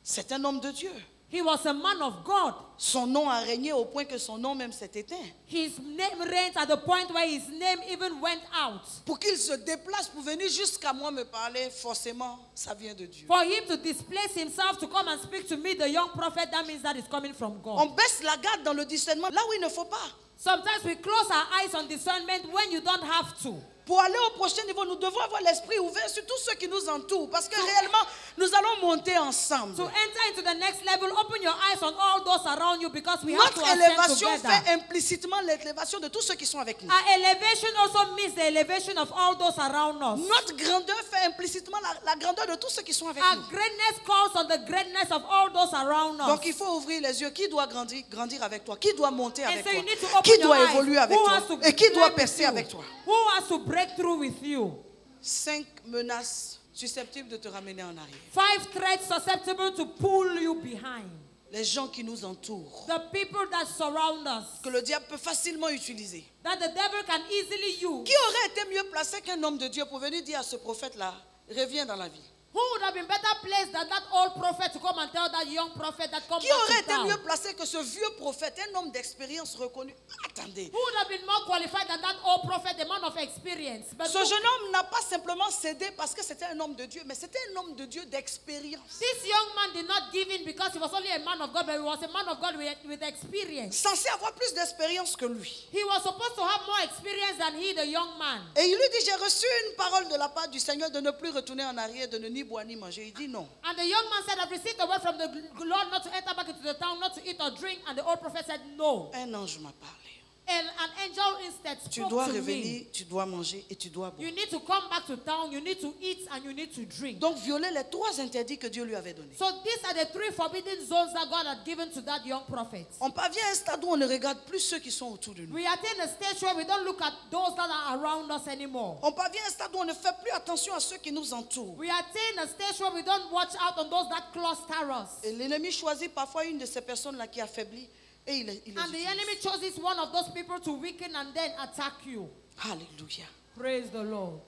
C'est un homme de Dieu. He was a man of God. Son nom a régné au point que son nom même s'est éteint. His name reigns at the point where his name even went out. Pour qu'il se déplace pour venir jusqu'à moi me parler, forcément, ça vient de Dieu. For him to displace himself to come and speak to me, the young prophet, that means that is coming from On God. baisse la garde dans le discernement là où il ne faut pas. Sometimes we close our eyes on discernment when you don't have to. Pour aller au prochain niveau, nous devons avoir l'esprit ouvert sur tous ceux qui nous entourent. Parce que réellement, nous allons monter ensemble. To enter into the next level, open your eyes on all those around you because we have to Notre ascend élévation together. fait implicitement l'élévation de tous ceux qui sont avec nous. Our elevation also means the elevation of all those around us. Notre grandeur fait implicitement la grandeur de tous ceux qui sont avec Our nous. greatness calls on the greatness of all those around us. Donc il faut ouvrir les yeux. Qui doit grandir avec toi? Qui doit monter And avec so toi? you need to open Qui your doit eyes. évoluer avec Who toi? has to Et qui doit play with percer you? avec toi? Who has to break through with you? 5 menaces susceptibles de te ramener en arrière. 5 threats susceptible to pull you behind. Les gens qui nous entourent, The people that surround us, que le diable peut facilement utiliser. that the devil can easily use. Qui aurait été mieux placé qu'un homme de Dieu pour venir dire à ce prophète-là, reviens dans la vie? Who would have been better placed than that old prophet to come and tell that young prophet that come Qui back aurait to été town? mieux placé que ce vieux prophète, un homme d'expérience reconnu? Attendez. Who would have been more qualified than that old prophet, the man of experience? But Ce jeune homme n'a pas simplement cédé parce que c'était un homme de Dieu, mais c'était un homme de Dieu d'expérience. this young man did not give in because he was only a man of God, but he was a man of God with experience. Censé avoir plus d'expérience que lui. He was supposed to have more experience than he, the young man. Et il lui dit, j'ai reçu une parole de la part du Seigneur de ne plus retourner en arrière, de ne ni boire ni manger. Il dit non. And the young man said, I've received a word from the Lord not to enter back into the town, not to eat or drink. And the old prophet said, no. Un ange m'a parlé. And an angel instead Tu spoke dois to me. revenir, tu dois manger et tu dois boire. You need to come back to town, you need to eat, and you need to drink. Donc violer les 3 interdits que Dieu lui avait donnés. So these are the 3 forbidden zones that God had given to that young prophet. On parvient à un stade où on ne regarde plus ceux qui sont autour de nous. We attain a stage where we don't look at those that are around us anymore. On parvient à un stade où on ne fait plus attention à ceux qui nous entourent. We attain a stage where we don't watch out on those that cluster us. Et l'ennemi choisit parfois une de ces personnes-là qui affaiblit et il les And the utilise. enemy chooses one of those people to weaken and then attack you. Alléluia. Praise the Lord.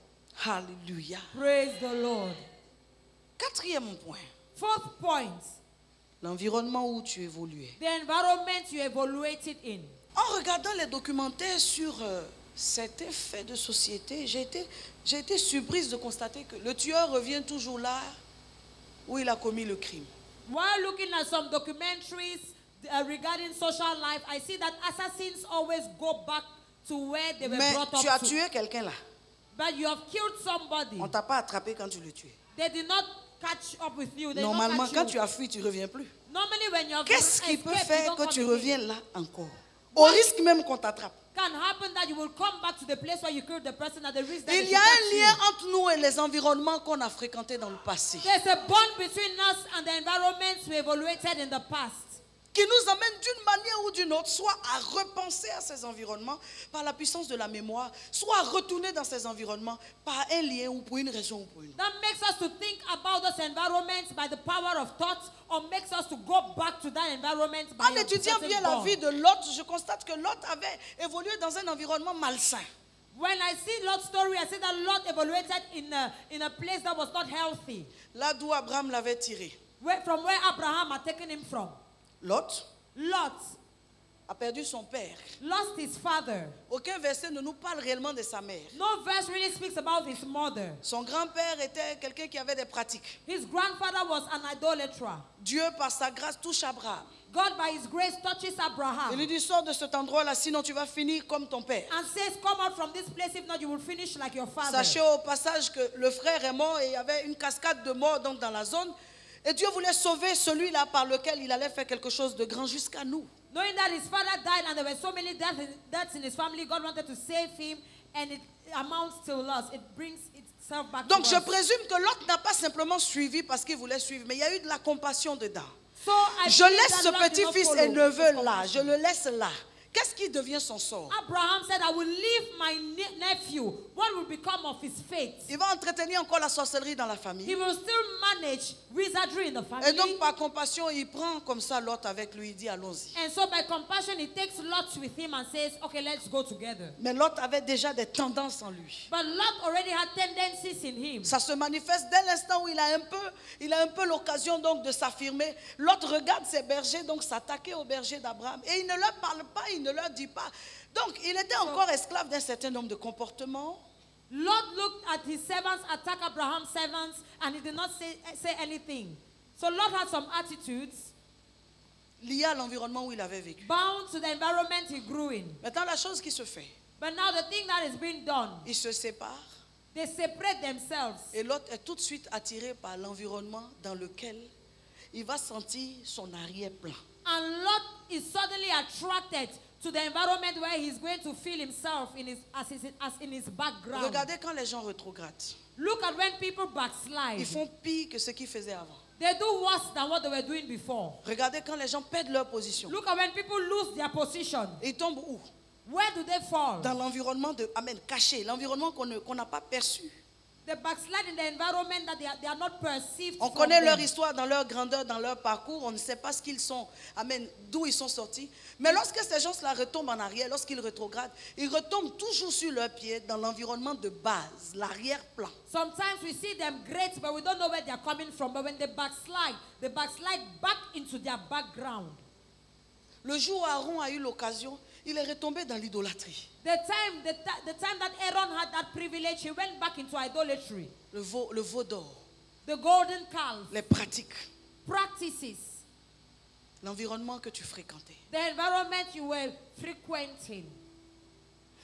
Alléluia. Praise the Lord. 4e point. 4th point, L'environnement où tu évoluais. the environment you evaluated in. En regardant les documentaires sur certains faits de société, j'ai été surprise de constater que le tueur revient toujours là où il a commis le crime. While looking at some documentaries regarding social life, I see that assassins always go back to where they were Mais brought tu as up to. tué quelqu'un là. But you have killed somebody. On t'a pas attrapé quand tu le tuais. They did not catch up with you. They did not Normalement, catch quand you. tu as fui, tu reviens plus. Normally, when you have Qu'est-ce qui peut escaped, you faire don't que come tu again. reviens là encore? Au risque même qu'on t'attrape. Can happen that you will come back to the place where you killed the person at the risk that Il they y a should un catch lien you. entre nous et les environnements qu'on a fréquentés dans le passé, There's a bond between us and the environments we evaluated in the past. qui nous amène d'une manière ou d'une autre, soit à repenser à ces environnements par la puissance de la mémoire, soit à retourner dans ces environnements par un lien ou pour une raison ou pour une autre. That makes us to think about those environments by the power of thought, or makes us to go back to that environment by En a étudiant certain bien la bond. vie de Lot, je constate que Lot avait évolué dans un environnement malsain. When I see Lot's story, I see that Lot evaluated in a place that was not healthy. Là d'où Abraham l'avait tiré. From where Abraham had taken him from. Lot Lot a perdu son père. lost his father. Aucun verset ne nous parle réellement de sa mère. No verse really speaks about his mother. Son grand-père était quelqu'un qui avait des pratiques. His grandfather was an idolater. Dieu, par sa grâce, touche Abraham. God, by his grace, touches Il Abraham lui dit, sors de cet endroit-là, sinon tu vas finir comme ton père. and says, come out from this place, if not you will finish like your father. Sachez au passage que le frère est mort et il y avait une cascade de morts donc dans la zone. Et Dieu voulait sauver celui-là par lequel il allait faire quelque chose de grand jusqu'à nous. Knowing that his father died and there were so many deaths in his family, God wanted to save him, and it amounts to loss. It brings itself back Donc to je us. présume que Lot n'a pas simplement suivi parce qu'il voulait suivre, mais il y a eu de la compassion dedans. So I Je believe laisse that ce Lot did not petit-fils follow et neveu his là, je compassion. le laisse là. Qu'est-ce qui devient son sort? Abraham said, I will leave my nephew. What will become of his fate? Il va entretenir encore la sorcellerie dans la He famille. will still manage wizardry in the Et family. donc par compassion, il prend comme ça Lot avec lui, il dit allons-y. And so by compassion, he takes Lot with him and says, okay, let's go together. Mais Lot avait déjà des tendances en lui. But Lot already had tendencies in him. Ça se manifeste dès l'instant où il a un peu l'occasion donc de s'affirmer. Lot regarde ses bergers donc s'attaquer aux bergers d'Abraham et il ne leur parle pas, il ne leur dit pas. Donc il était encore esclave d'un certain nombre de comportements. Lot looked at his servants, attack Abraham's servants, and he did not say anything. So Lot had some attitudes Lié à l'environnement où il avait vécu. bound to the environment he grew in. Maintenant, la chose qui se fait, But now the thing that is being done, ils se séparent they separate themselves. et l'autre est tout de suite attiré par l'environnement dans lequel il va sentir son arrière-plan. And Lot is suddenly attracted to the environment where he's going to feel himself as in his background. Regardez quand les gens rétrogradent. Look at when people backslide. Ils font pire que ce qu'ils faisaient avant. They do worse than what they were doing before. Regardez quand les gens perdent leur position. Look at when people lose their position. Ils tombent où? Where do they fall? Dans l'environnement caché, l'environnement qu'on n'a pas perçu. They backslide in the environment that they are not perceived. On from connaît leur them. histoire dans leur grandeur, dans leur parcours. On ne sait pas ce qu'ils sont, d'où ils sont sortis. Mais lorsque ces gens-là retombent en arrière, lorsqu'ils rétrogradent, ils retombent toujours sur leurs pieds dans l'environnement de base, l'arrière-plan. Sometimes we see them great, but we don't know where they are coming from. But when they backslide back into their background. Le jour où Aaron a eu l'occasion, il est retombé dans l'idolâtrie. The time that Aaron had that privilege, he went back into idolatry. Le veau d'or, The golden calf, les pratiques, practices, l'environnement que tu fréquentais. the environment you were frequenting.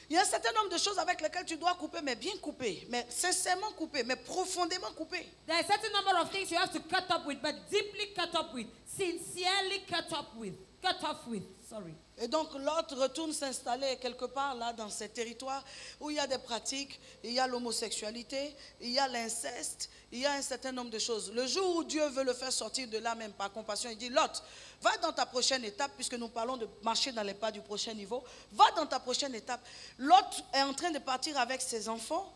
Il y a un certain nombre de choses avec lesquelles tu dois couper, mais bien couper, mais sincèrement couper, mais profondément couper. There are a certain number of things you have to cut up with, but deeply cut up with, sincerely cut off with. Sorry. Et donc l'autre retourne s'installer quelque part là dans ces territoires où il y a des pratiques, il y a l'homosexualité, il y a l'inceste, il y a un certain nombre de choses. Le jour où Dieu veut le faire sortir de là même par compassion, il dit Lot, va dans ta prochaine étape, puisque nous parlons de marcher dans les pas du prochain niveau, va dans ta prochaine étape. Lot est en train de partir avec ses enfants.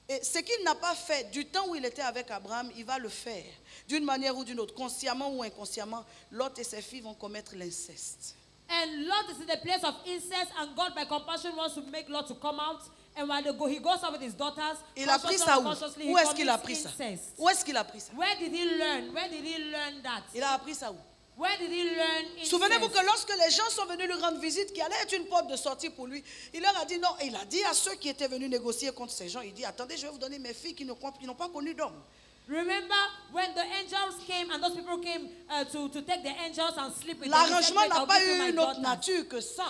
Et ce qu'il n'a pas fait du temps où il était avec Abraham, il va le faire d'une manière ou d'une autre, consciemment ou inconsciemment. Lot et ses filles vont commettre l'inceste. And Lot is in the place of incest, and God by compassion wants to make Lot to come out. And while he goes out with his daughters, Il a pris ça où? Où est-ce qu'il a pris ça? Où est-ce qu'il a pris ça? Where did he learn that? Il a appris ça où? Where did he learn incest? Souvenez-vous que lorsque les gens sont venus lui rendre visite, qui allait être une porte de sortie pour lui, il leur a dit non. Il a dit à ceux qui étaient venus négocier contre ces gens, il dit attendez, je vais vous donner mes filles qui n'ont pas connu d'homme. Remember when the angels came and those people came to take the angels and sleep with them. L'arrangement n'a pas eu une autre nature que ça.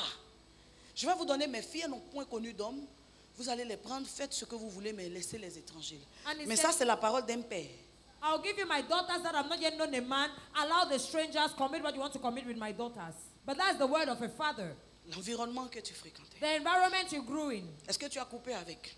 Je vais vous donner mes filles, elles n'ont point connu d'homme. Vous allez les prendre, faites ce que vous voulez, mais laissez les étrangers. Mais ça, c'est la parole d'un père. I'll give you my daughters that have not yet known a man. Allow the strangers, commit what you want to commit with my daughters. But that's the word of a father. L'environnement que tu fréquentais. The environment you grew in. Est-ce que tu as coupé avec?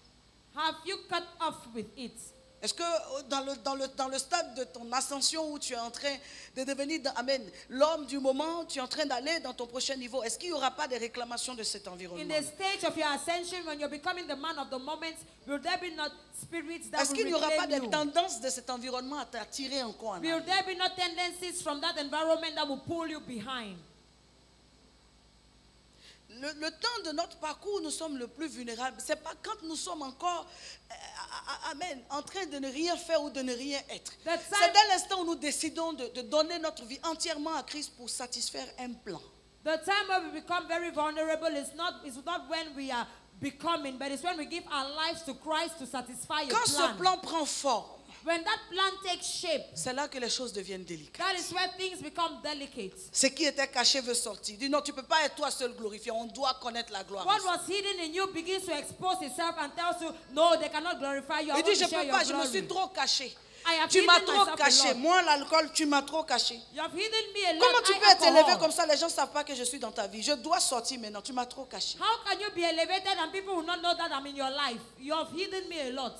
Have you cut off with it? Est-ce que dans le stade de ton ascension où tu es en train de devenir, amen, l'homme du moment, tu es en train d'aller dans ton prochain niveau, est-ce qu'il n'y aura pas de réclamations de cet In environnement? the stage of your ascension, when you're becoming the man of the moment, will there be not spirits that Est-ce qu'il will n'y aura pas reclaim des you? tendances de cet environnement à t'attirer encore en Will arrière? there be not tendencies from that environment that will pull you behind? Le temps de notre parcours, nous sommes le plus vulnérables. Ce n'est pas quand nous sommes encore, amen, en train de ne rien faire ou de ne rien être. C'est dès l'instant où nous décidons de donner notre vie entièrement à Christ pour satisfaire un plan. The time where we become very vulnerable is not when we are becoming, but it's when we give our lives to Christ to satisfy your Quand ce plan prend forme, when that plan takes shape, c'est là que les choses deviennent délicates. that is where things become delicate. Ce qui était caché veut sortir. Dis non, tu ne peux pas être toi seul glorifié. On doit connaître la gloire. What was hidden in you begins to expose itself and tells you, no, they cannot glorify you. I Il want dit, to je share peux your pas, je me glory. suis trop caché. I have Tu m'as hidden trop myself a caché. lot. Moi, l'alcool, tu m'as trop caché. You have hidden me a lot. Comment tu I peux être élevé alcohol. comme ça? Les gens ne savent pas que je suis dans ta vie. Je dois sortir maintenant. Tu m'as trop caché. How can you be elevated and people will not know that I'm in your life? You have hidden me a lot.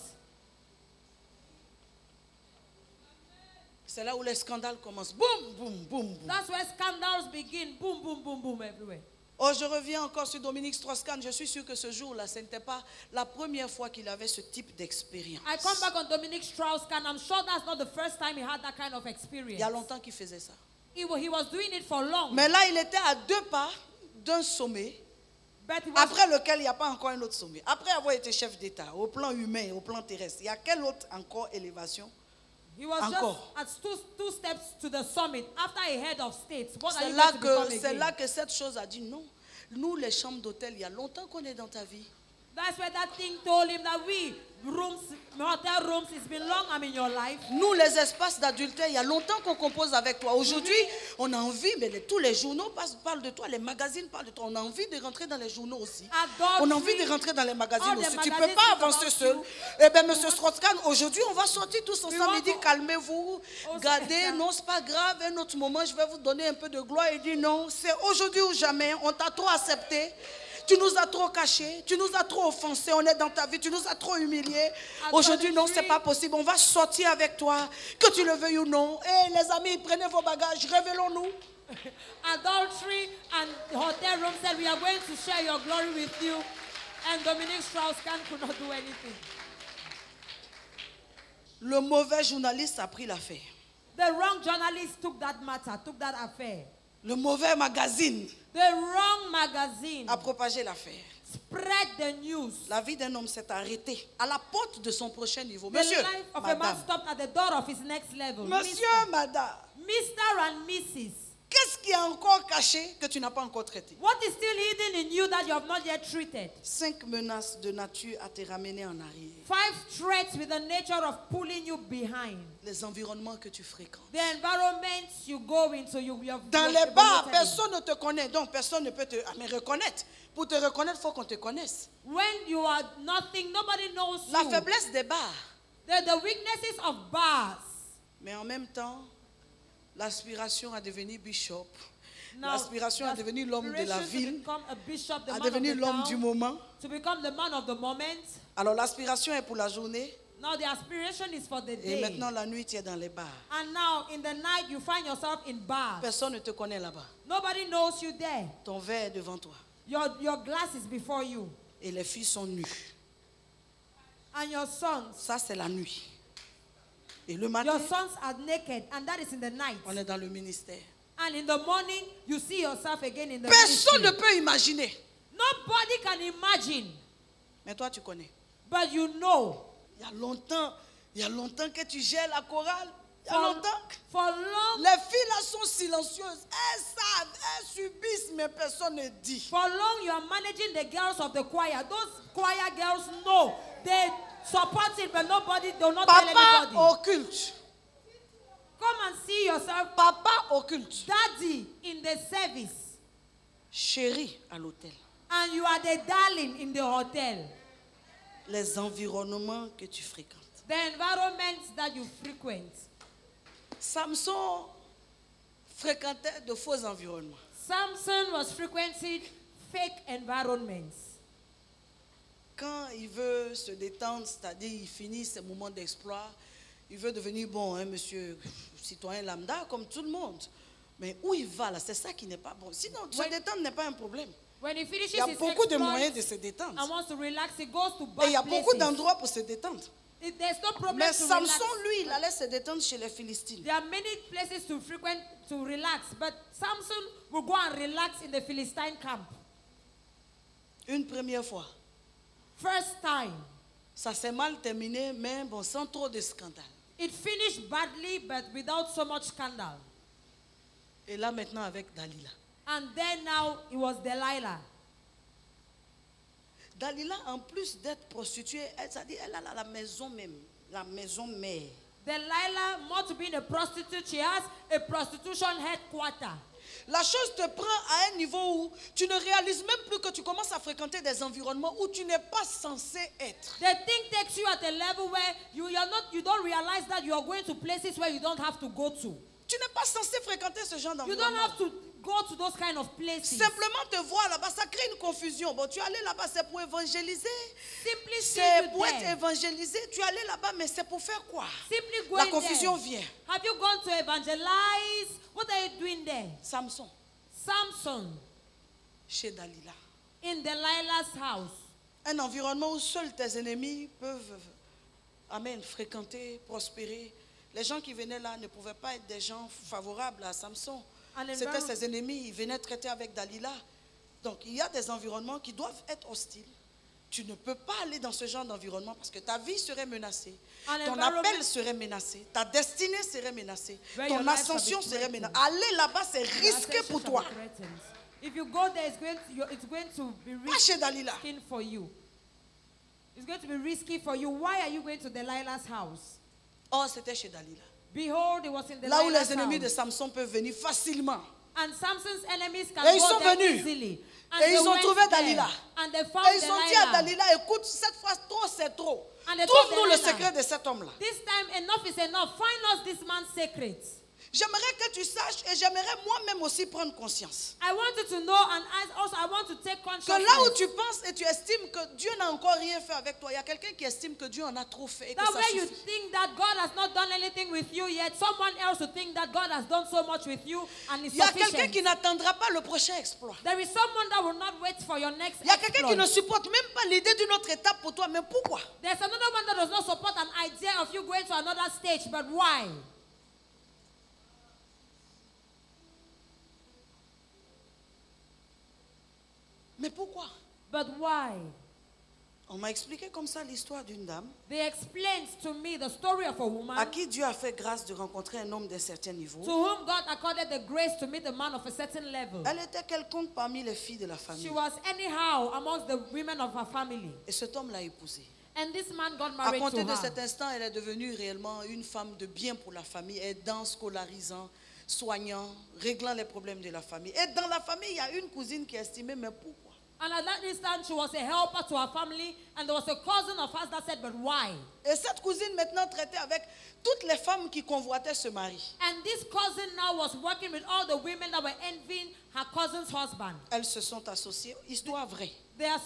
C'est là où les scandales commencent. Boum, boum, boum, boum. That's where scandals begin. Boom, boom, boom, boom everywhere. Oh, je reviens encore sur Dominique Strauss-Kahn. Je suis sûr que ce jour-là, ce n'était pas la première fois qu'il avait ce type d'expérience. I come back on Dominic Strauss-Kahn. I'm sure that's not the first time he had that kind of Il experience. y a longtemps qu'il faisait ça. He was doing it for long. Mais là, il était à 2 pas d'un sommet, But he was, après lequel il n'y a pas encore un autre sommet. Après avoir été chef d'État, au plan humain, au plan terrestre, il y a quelle autre encore élévation? he was encore. just at two steps to the summit. After a head of state, what are C'est you là, going to become c'est again? là que cette chose a dit non. Nous, les chambres d'hôtel, il y a longtemps qu'on est dans ta vie. That's where that thing told him that hotel rooms, it's been long I'm in your life. Nous, les espaces d'adultère, il y a longtemps qu'on compose avec toi. Aujourd'hui, on a envie, mais tous les journaux parlent de toi, les magazines parlent de toi. On a envie de rentrer dans les journaux aussi. Adultery, On a envie de rentrer dans les magazines all the aussi. Tu ne peux magazines pas talk avancer about seul. you. Eh bien, M. Strauss-Kahn, aujourd'hui, on va sortir tous ensemble. want Il dit, to- calmez-vous, gardez, non, c'est pas grave. Un autre moment, je vais vous donner un peu de gloire. Il dit, non, c'est aujourd'hui ou jamais. On t'a trop accepté. Tu nous as trop cachés, tu nous as trop offensés, on est dans ta vie, tu nous as trop humiliés. Aujourd'hui, non, c'est pas possible. On va sortir avec toi, que tu le veuilles ou non. Et les amis, prenez vos bagages, révélons-nous. Adultery and hotel room said, we are going to share your glory with you. And Dominic Strauss-Kahn could not do anything. Le mauvais journaliste a pris l'affaire. The wrong journalist took that matter, took that affair. Le mauvais magazine The wrong magazine a propagé l'affaire. spread the news. La vie d'un homme s'est arrêtée à la porte de son prochain niveau. The Monsieur, life of a man madame, stopped at the door of his next level. monsieur, madame, Mr. and Mrs. qu'est-ce qui est encore caché que tu n'as pas encore traité? What is still hidden in you that you have not yet treated? 5 menaces de nature à te ramener en arrière. 5 threats with the nature of pulling you behind. Les environnements que tu fréquentes. The environments you go into, you have Dans you les have bars, evaluated in. personne ne te connaît, donc personne ne peut te reconnaître. Pour te reconnaître, il faut qu'on te connaisse. When you are nothing, nobody knows La you. faiblesse des bars. The weaknesses of bars. Mais en même temps, l'aspiration à devenir bishop, Now, l'aspiration à devenir l'homme de la aspiration to ville, become a bishop, the à man of devenir the l'homme town, du moment. to become the man of the moment. Alors l'aspiration est pour la journée Now the aspiration is for the et day. maintenant la nuit tu es dans les bars. And now in the night you find yourself in bars. Personne ne te connaît là-bas. Nobody knows you there. Ton verre est devant toi Your glass is before you. et les filles sont nues. And your sons. Ça c'est la nuit. Et le matin, Your sons are naked, and that is in the night. on est dans le ministère. And in the morning, you see yourself again in the Personne ne ministry. peut imaginer. Nobody can imagine, Mais toi tu connais. but you know. Il y a longtemps que tu gères la chorale. Il y a For, longtemps. for long, Les filles là sont silencieuses. Elles savent, elles subissent, mais personne ne dit. for long, you are managing the girls of the choir. Those choir girls know they support it, but nobody, they will not tell Papa anybody. occulte. Come and see yourself, Papa occulte. daddy in the service, Chérie à l'hôtel. And you are the darling in the hotel. Les environnements que tu fréquentes. The environments that you frequent. Samson fréquentait de faux environnements. Samson was frequenting fake environments. Quand il veut se détendre, c'est-à-dire il finit ses moments d'exploit, il veut devenir bon, hein, monsieur citoyen lambda, comme tout le monde. Mais où il va là, c'est ça qui n'est pas bon. Sinon, se détendre n'est pas un problème. When he finishes Il y a his beaucoup de exploits moyens de se détendre. and wants to relax, he goes to Et il y a bad beaucoup places. d'endroits pour se détendre. There's no problem Mais to Samson, relax. lui, il allait se détendre chez les Philistines. There are many places to frequent to relax, but Samson will go and relax in the Philistine camp. Une première fois. First time. Ça s'est mal terminé, mais bon, sans trop de scandale. It finished badly, but without so much scandal. Et là maintenant avec Dalila. And then now it was Delilah. Dalila, en plus d'être prostituée, elle a la maison même, la maison mère. Delilah, more to being a prostitute, she has a prostitution headquarter. La chose te prend à un niveau où tu ne réalises même plus que tu commences à fréquenter des environnements où tu n'es pas censé être. The thing takes you at a level where you don't realize that you are going to places where you don't have to go to. Tu n'es pas censé fréquenter ce genre You don't d'environnement. have to go to those kind of places. Simplement te voir là-bas, ça crée une confusion. Bon, tu es allé là-bas, c'est pour évangéliser. Simply C'est seeing you pour être there. évangélisé. Tu es allé là-bas, mais c'est pour faire quoi? Simply La going confusion there. vient. Have you gone to evangelize? What are you doing there? Samson, Samson chez Dalila. in Delilah's house. Un environnement où seuls tes ennemis peuvent, amen, fréquenter, prospérer. Les gens qui venaient là ne pouvaient pas être des gens favorables à Samson. C'était ses ennemis, ils venaient traiter avec Dalila. Donc il y a des environnements qui doivent être hostiles. Tu ne peux pas aller dans ce genre d'environnement parce que ta vie serait menacée. Ton appel serait menacé. Ta destinée serait menacée. Ton ascension serait menacée. Aller là-bas, c'est risqué pour toi. If you go there, it's going to be Pas chez Dalila. risky for you. It's going to be risky for you. Why are you going to Delilah's house? Oh, c'était chez Dalila. Behold, it was in Là où Delilah's les ennemis de house. Samson peuvent venir facilement. And Samson's enemies can Et ils go sont there venus. easily. And Et they ils ont went trouvé there. Dalila. And they found Et ils ont dit à Delilah. Dalila, écoute, cette fois, trop c'est trop. And they told Trouve-nous le Delilah, secret de cet homme-là. This time, enough is enough. Find us this man's secret. J'aimerais que tu saches et j'aimerais moi-même aussi prendre conscience. I want you to know, and also I want to take Que consciousness. là où tu penses et tu estimes que Dieu n'a encore rien fait avec toi, il y a quelqu'un qui estime que Dieu en a trop fait et que That ça way you suffit. think that God has not done anything with you yet, someone else will think that God has done so much with you and it's Il y a quelqu'un sufficient. qui n'attendra pas le prochain exploit. There is someone that will not wait for your next Il y a quelqu'un qui exploit. ne supporte même pas l'idée d'une autre étape pour toi. Mais pourquoi? There's another one that does not support an idea of you going to another stage, but why? Mais pourquoi? But why? On m'a expliqué comme ça l'histoire d'une dame They explained to me the story of a woman à qui Dieu a fait grâce de rencontrer un homme d'un certain niveau. to whom God accorded the grace to meet a man of a certain level. Elle était quelconque parmi les filles de la She famille. was anyhow amongst the women of her family. Et cet homme l'a épousée. And this man got À married compter to de her. cet instant, elle est devenue réellement une femme de bien pour la famille, aidant, scolarisant, soignant, réglant les problèmes de la famille. Et dans la famille, il y a une cousine qui estimait, mais pourquoi? And at that instant, she was a helper to her family, and there was a cousin of hers that said, but why? Et cette cousine maintenant traitait avec toutes les femmes qui convoitaient ce mari. And this cousin now was working with all the women that were envying her cousin's husband. Elles se sont associées, histoire vraie.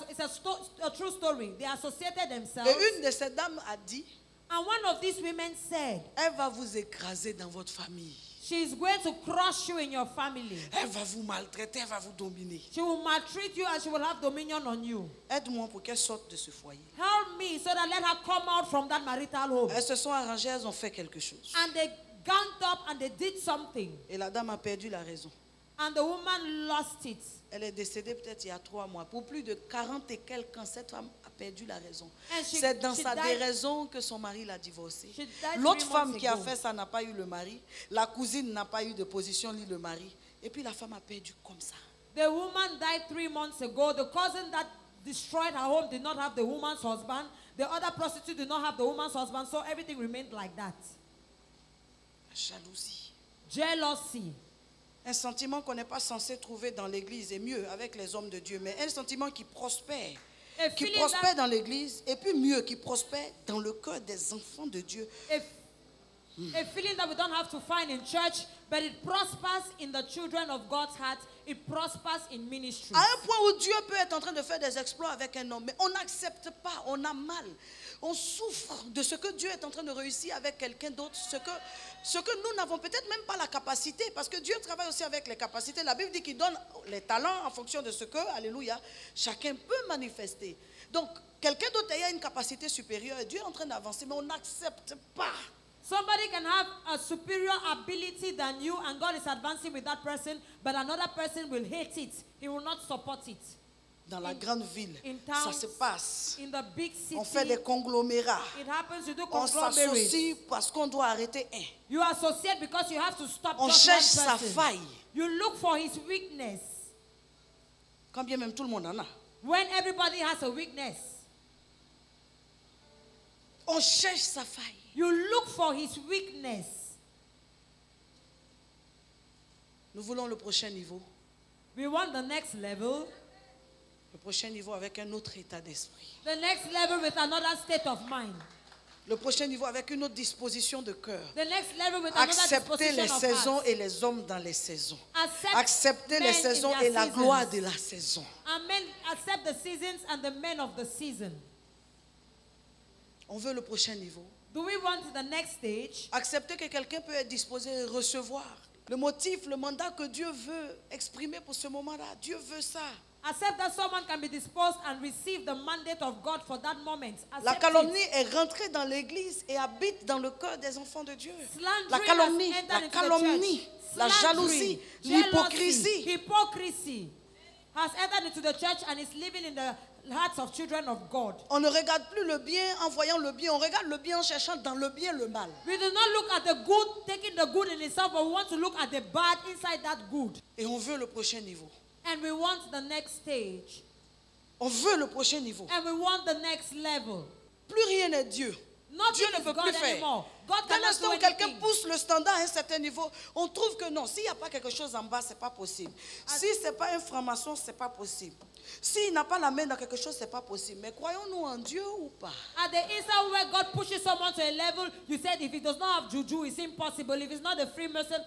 It's a true story. They associated themselves. Et une de ces dames a dit, And one of these women said, elle va vous écraser dans votre famille. she's going to crush you in your family. Elle va vous maltraiter, elle va vous dominer. She will maltreat you and she will have dominion on you. Aide-moi pour qu'elle sorte de ce foyer. Help me so that let her come out from that marital home. Elles se sont arrangées, elles ont fait quelque chose. And they ganged up and they did something. Et la dame a perdu la raison. And the woman lost it. Elle est décédée peut-être il y a 3 mois. Pour plus de 40 et quelques ans, cette femme a perdu la raison. C'est dans sa déraison que son mari l'a divorcée. L'autre femme qui a fait ça n'a pas eu le mari. La cousine n'a pas eu de position ni le mari. Et puis la femme a perdu comme ça. The woman died 3 months ago. The cousin that destroyed her home did not have the woman's husband. The other prostitute did not have the woman's husband. So everything remained like that. La jalousie. Jealousy. Un sentiment qu'on n'est pas censé trouver dans l'église et mieux avec les hommes de Dieu, mais un sentiment qui prospère. Qui prospère dans l'église et puis mieux, qui prospère dans le cœur des enfants de Dieu. A feeling that we don't have to find in church, but it prospers in the children of God's heart. It prospers in ministry. À un point où Dieu peut être en train de faire des exploits avec un homme, mais on n'accepte pas, on a mal. On souffre de ce que Dieu est en train de réussir avec quelqu'un d'autre, ce que nous n'avons peut-être même pas la capacité, parce que Dieu travaille aussi avec les capacités. La Bible dit qu'il donne les talents en fonction de ce que, alléluia, chacun peut manifester. Donc, quelqu'un d'autre a une capacité supérieure et Dieu est en train d'avancer, mais on n'accepte pas. Somebody can have a superior ability than you, and God is advancing with that person, but another person will hate it. He will not support it. Dans la grande ville, towns, ça se passe. In the big city, on fait des conglomérats. It happens, you do on s'associe parce qu'on doit arrêter un. You associate because you have to stop on just cherche one sa person. faille. You look for his weakness. Quand bien même tout le monde en a. When everybody has a weakness. On cherche sa faille. You look for his weakness. Nous voulons le prochain niveau. We want the next level. Le prochain niveau avec un autre état d'esprit. The next level with another state of mind. Le prochain niveau avec une autre disposition de cœur. The next level with accepter les saisons et les hommes dans les saisons. Accepter les saisons et la gloire de la saison. Amen. Accept the seasons and the men of the season. On veut le prochain niveau. Do we want the next stage? Accepter que quelqu'un peut être disposé à recevoir le motif, le mandat que Dieu veut exprimer pour ce moment-là. Dieu veut ça. Accept that someone can be disposed and receive the mandate of God for that moment. La calomnie est rentrée dans l'église et habite dans le cœur des enfants de Dieu. La calomnie, la jalousie, l'hypocrisie. Hypocrisy has entered into the church and is living in the hearts of children of God. On ne regarde plus le bien en voyant le bien, on regarde le bien en cherchant dans le bien le mal. We do not look at the good, taking the good in itself, but we want to look at the bad inside that good. Et on veut le prochain niveau. And we want the next stage. On veut le prochain niveau. And we want the next level. Plus rien n'est Dieu. Dieu ne peut plus faire. Dès l'instant où quelqu'un pousse le standard à un certain niveau, on trouve que non, s'il n'y a pas quelque chose en bas, ce n'est pas possible. Si ce n'est pas un franc-maçon, ce n'est pas possible. S'il n'a pas la main dans quelque chose, ce n'est pas possible. Mais croyons-nous en Dieu ou pas? At the instant where God pushes someone to a level, you said if he does not have juju, it's impossible. If it's not a Freemason,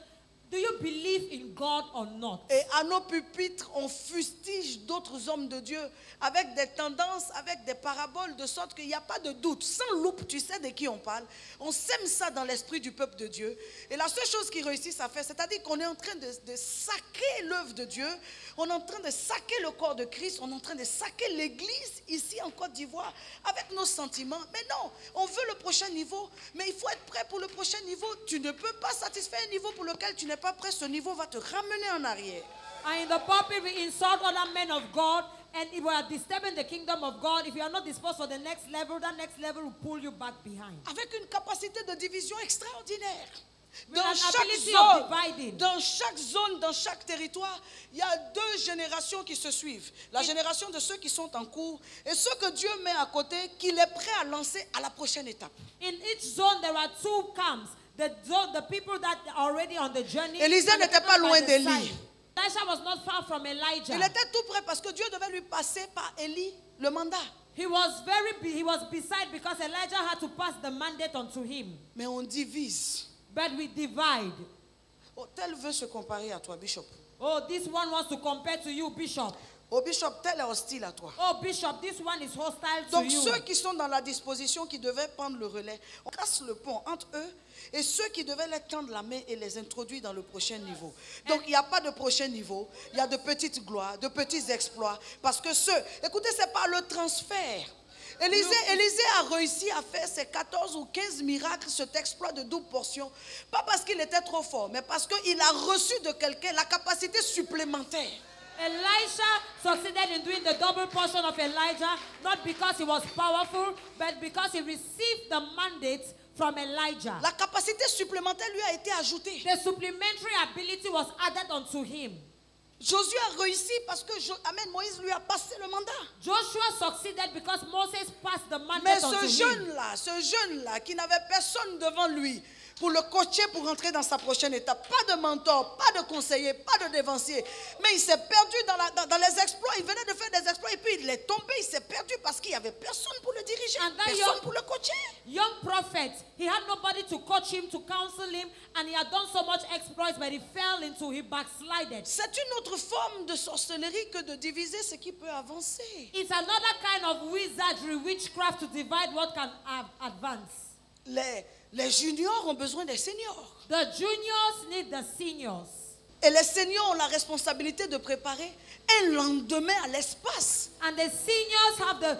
do you believe in God or not? Et à nos pupitres, on fustige d'autres hommes de Dieu avec des tendances, avec des paraboles, de sorte qu'il n'y a pas de doute. Sans loupe, tu sais de qui on parle. On sème ça dans l'esprit du peuple de Dieu. Et la seule chose qu'ils réussissent à faire, c'est-à-dire qu'on est en train de sacrer l'œuvre de Dieu. On est en train de sacrer le corps de Christ. On est en train de sacrer l'église ici en Côte d'Ivoire avec nos sentiments. Mais non, on veut le prochain niveau. Mais il faut être prêt pour le prochain niveau. Tu ne peux pas satisfaire un niveau pour lequel tu n'es pas prêt. Ce niveau va te ramener en arrière. And in the pulpit, we insult other men of God, and if we are disturbing the kingdom of God, if you are not disposed for the next level, that next level will pull you back behind. Avec une capacité de division extraordinaire. With an ability of dividing. Dans chaque zone, dans chaque territoire, il y a deux générations qui se suivent. La génération de ceux qui sont en cours et ceux que Dieu met à côté, qu'il est prêt à lancer à la prochaine étape. In each zone, there are two camps. The people that are already on the journey. Élisée n'était pas loin d'Élie. Elisha was not far from Elijah. Il était tout près parce que Dieu devait lui passer par Élie le mandat. He was beside because Elijah had to pass the mandate onto him. Mais on divise. But we divide. Oh, tel veut se comparer à toi, Bishop. Oh, this one wants to compare to you, Bishop. Oh, Bishop, tel est hostile à toi. Oh, Bishop, this one is hostile to Donc you. ceux qui sont dans la disposition, qui devaient prendre le relais, on casse le pont entre eux et ceux qui devaient les tendre la main et les introduire dans le prochain niveau. Donc il n'y a pas de prochain niveau, il y a de petites gloires, de petits exploits. Parce que écoutez, c'est par le transfert. Élisée a réussi à faire ses 14 ou 15 miracles, cet exploit de double portion. Pas parce qu'il était trop fort, mais parce qu'il a reçu de quelqu'un la capacité supplémentaire. Elisha succeeded in doing the double portion of Elijah, not because he was powerful, but because he received the mandate from Elijah. La capacité supplémentaire lui a été ajoutée. The supplementary ability was added unto him. Josué a réussi parce que Moïse lui a passé le mandat. Joshua succeeded because Moses passed the mandate Mais unto him. ce jeune-là qui n'avait personne devant lui, pour le coacher pour rentrer dans sa prochaine étape. Pas de mentor, pas de conseiller, pas de dévancier. Mais il s'est perdu dans les exploits. Il venait de faire des exploits et puis il est tombé. Il s'est perdu parce qu'il n'y avait personne pour le diriger, personne pour le coacher. Young prophet, he had nobody to coach him, to counsel him, and he had done so much exploits, but he backslided. C'est une autre forme de sorcellerie que de diviser ce qui peut avancer. It's another kind of wizardry, witchcraft to divide what can advance. Les juniors ont besoin des seniors. The juniors need the seniors. Et les seniors ont la responsabilité de préparer un lendemain à l'espace. And the seniors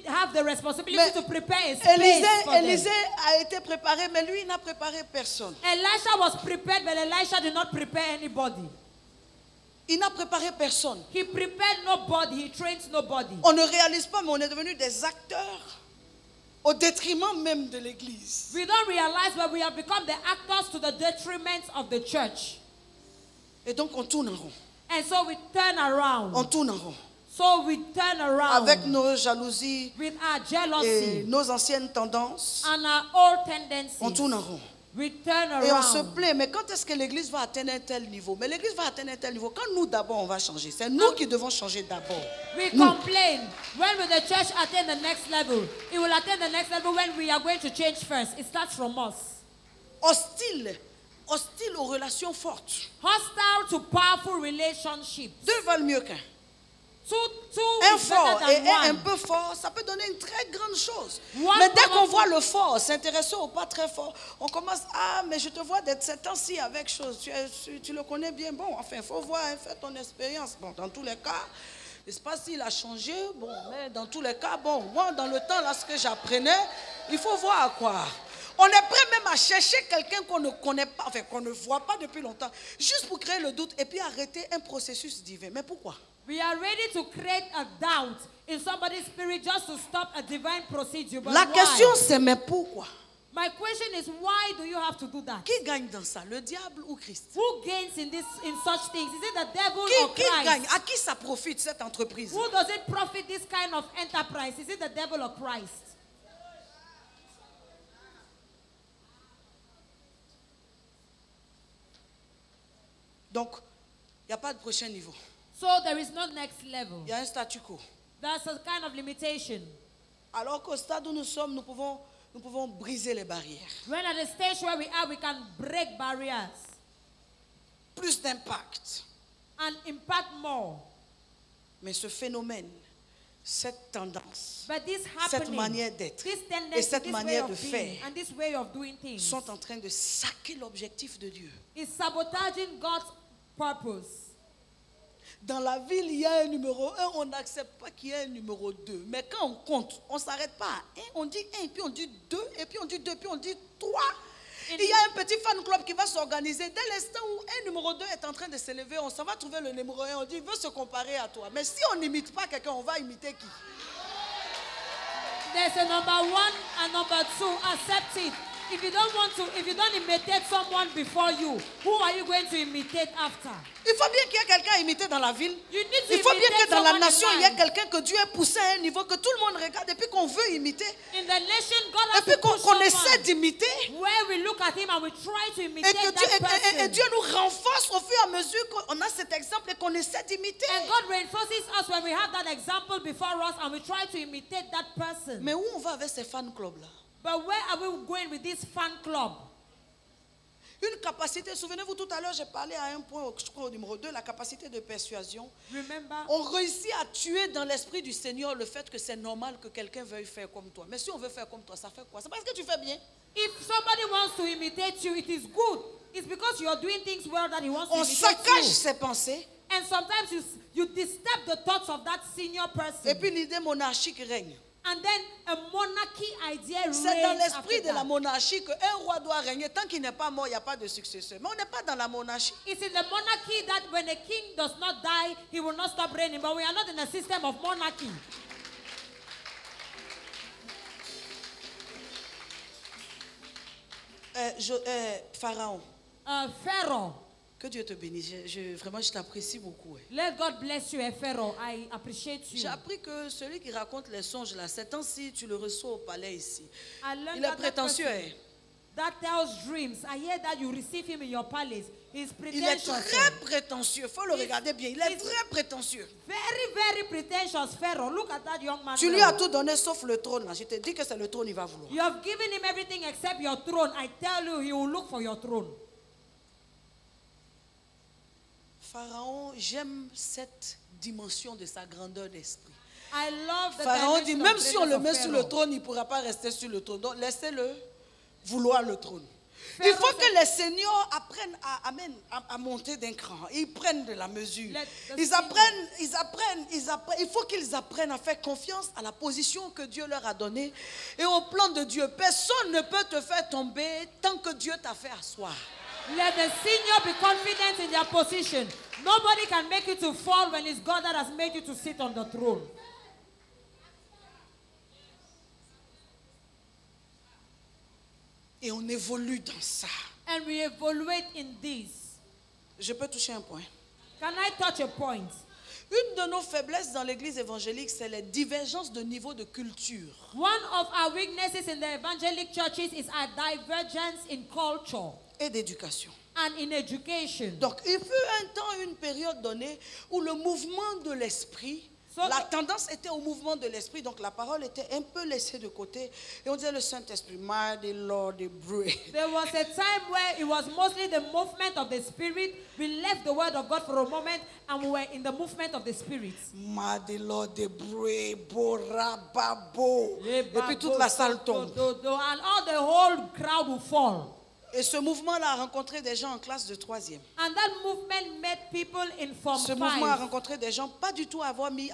have the responsibility to prepare a space for Élisée them. a été préparé, mais lui, il n'a préparé personne. Elisha was prepared, but Elisha did not prepare anybody. Il n'a préparé personne. He prepared nobody, he trained nobody. On ne réalise pas, mais on est devenus des acteurs au détriment même de l'église. We don't realize where we have become the actors to the detriment of the church. Et donc on tourne en rond. And so we turn around. On tourne en rond. So we turn around. Avec nos jalousies With our et jealousy nos anciennes tendances, and our old tendencies. on tourne en rond. We turn Et on se around. plaint, mais quand est-ce que l'église va atteindre un tel niveau? Mais l'église va atteindre un tel niveau quand nous d'abord on va changer. C'est nous qui devons changer d'abord. We complain. When will the church attain the next level? It will attain the next level when we are going to change first. It starts from us. Hostile aux relations fortes. Hostile to powerful relationships. Deux valent mieux qu'un. Two Un is fort better et than un one. peu fort, ça peut donner une très grande chose. One Mais dès qu'on powerful- voit le fort s'intéresser au pas très fort, on commence, mais je te vois d'être ces temps-ci avec chose, tu le connais bien, bon, enfin, il faut voir, faire ton expérience. Bon, dans tous les cas, je ne sais pas s'il a changé, bon, mais dans tous les cas, bon, moi, dans le temps, là, ce que j'apprenais, il faut voir quoi. On est prêt même à chercher quelqu'un qu'on ne connaît pas, enfin, qu'on ne voit pas depuis longtemps, juste pour créer le doute et puis arrêter un processus divin. Mais pourquoi? We are ready to create a doubt in somebody's spirit just to stop a divine procedure. But La why? question, c'est mais pourquoi? My question is, why do you have to do that? Qui gagne dans ça, le diable ou Christ? Who gains in such things? Is it the devil or Qui Christ? gagne? À qui ça profite cette entreprise? Who does it profit this kind of enterprise? Is it the devil or Christ? Donc, il n'y a pas de prochain niveau. So there is no next level. Il y a un statu quo. That's a kind of limitation. Alors qu'au stade où nous sommes, nous pouvons briser les barrières. When at the stage where we are, we can break barriers Plus d'impact. and impact more. Mais ce phénomène, cette tendance, But this cette happening, manière d'être this et tendency, cette this way manière of de being, faire and this way of doing things sont en train de saquer l'objectif de Dieu. is sabotaging God's purpose. Dans la ville, il y a un numéro 1, on n'accepte pas qu'il y ait un numéro 2. Mais quand on compte, on ne s'arrête pas à 1, on dit 1, puis on dit 2, et puis on dit 2, puis on dit 3. Il y a un petit fan club qui va s'organiser. Dès l'instant où un numéro 2 est en train de s'élever, on s'en va trouver le numéro 1, on dit, il veut se comparer à toi. Mais si on n'imite pas quelqu'un, on va imiter qui? There's a number 1 and number 2. Accept it. If you don't imitate someone before you, who are you going to imitate after? Il faut bien qu'il y ait quelqu'un à imiter dans la ville. You need to Il faut bien imitate que dans la someone in nation, il y ait mind. quelqu'un que Dieu ait poussé à un niveau que tout le monde regarde et puis qu'on veut imiter. In the nation, God Et has puis to push qu'on essaie someone d'imiter. where we look at him and we try to Et imitate que that person. et Dieu nous renforce au fur et à mesure qu'on a cet exemple et qu'on essaie d'imiter. And God reinforces us when we have that example before us and we try to imitate that person. Mais où on va avec ces fan clubs-là? But where are we going with this fan club? Une capacité, souvenez-vous tout à l'heure, j'ai parlé à un point, je crois au numéro 2, la capacité de persuasion. Remember, On réussit à tuer dans l'esprit du Seigneur le fait que c'est normal que quelqu'un veuille faire comme toi. Mais si on veut faire comme toi, ça fait quoi? C'est parce que tu fais bien. if somebody wants to imitate you, it is good. It's because you are doing things well that he wants to On imitate saccage you. ses pensées And sometimes you disturb the thoughts of that senior person. et puis l'idée monarchique règne. And then a monarchy idea C'est dans reigns l'esprit after de la that. monarchie qu'un roi doit régner. Tant qu'il n'est pas mort, il n'y a pas de successeur. Mais on n'est pas dans la monarchie. It's in the monarchy that when a king does not die, he will not stop reigning. But we are not in a system of monarchy. Pharaon, Pharaoh, que Dieu te bénisse. Vraiment, je t'apprécie beaucoup. let God bless you, Pharaoh. I appreciate you. J'ai appris que celui qui raconte les songes, là, ces temps-ci, tu le reçois au palais ici. I learned Il est that that prétentieux. person- Hein? That tells dreams. I hear that you receive him in your palace. He's Il est pretentious. très prétentieux. Il faut le regarder bien. Il est He's- très prétentieux. Very, very pretentious Pharaoh. Look at that young man. Tu lui there. as tout donné sauf le trône. Là. Je te dis que c'est le trône il va vouloir. You have given him everything except your throne. I tell you, he will look for your throne. Pharaon, j'aime cette dimension de sa grandeur d'esprit. I love the Pharaon dit, dimension même of si on le greatness met of sur le Pharaoh. trône, il ne pourra pas rester sur le trône. Donc laissez-le vouloir le trône. Il Pharaoh faut said- que les seigneurs apprennent à monter d'un cran. Ils prennent de la mesure. Let the Ils apprennent. Il faut qu'ils apprennent à faire confiance à la position que Dieu leur a donnée et au plan de Dieu. Personne ne peut te faire tomber tant que Dieu t'a fait asseoir. Let the senior be confident in their position. Nobody can make you to fall when it's God that has made you to sit on the throne. Et on évolue dans ça. And we evaluate in this. Je peux toucher un point. Can I touch a point? Une de nos faiblesses dans l'église évangélique, c'est les divergences de niveau de culture. One of our weaknesses in the evangelic churches is our divergence in culture Et d'éducation. and in education. Donc, il fut un temps, une période donnée, où le mouvement de l'esprit, la tendance était au mouvement de l'esprit, donc la parole était un peu laissée de côté. Et on disait le Saint-Esprit, Mighty Lord, the Bray. There was a time where it was mostly the movement of the Spirit. We left the word of God for a moment and we were in the movement of the Spirit. Mighty Lord, the Bray, Bora, Babo. Et puis toute la salle tombe. And all the whole crowd will fall. Et ce mouvement-là a rencontré des gens en classe de 3e. And that movement met people in Form Ce 5. mouvement a rencontré des gens pas du tout avoir mis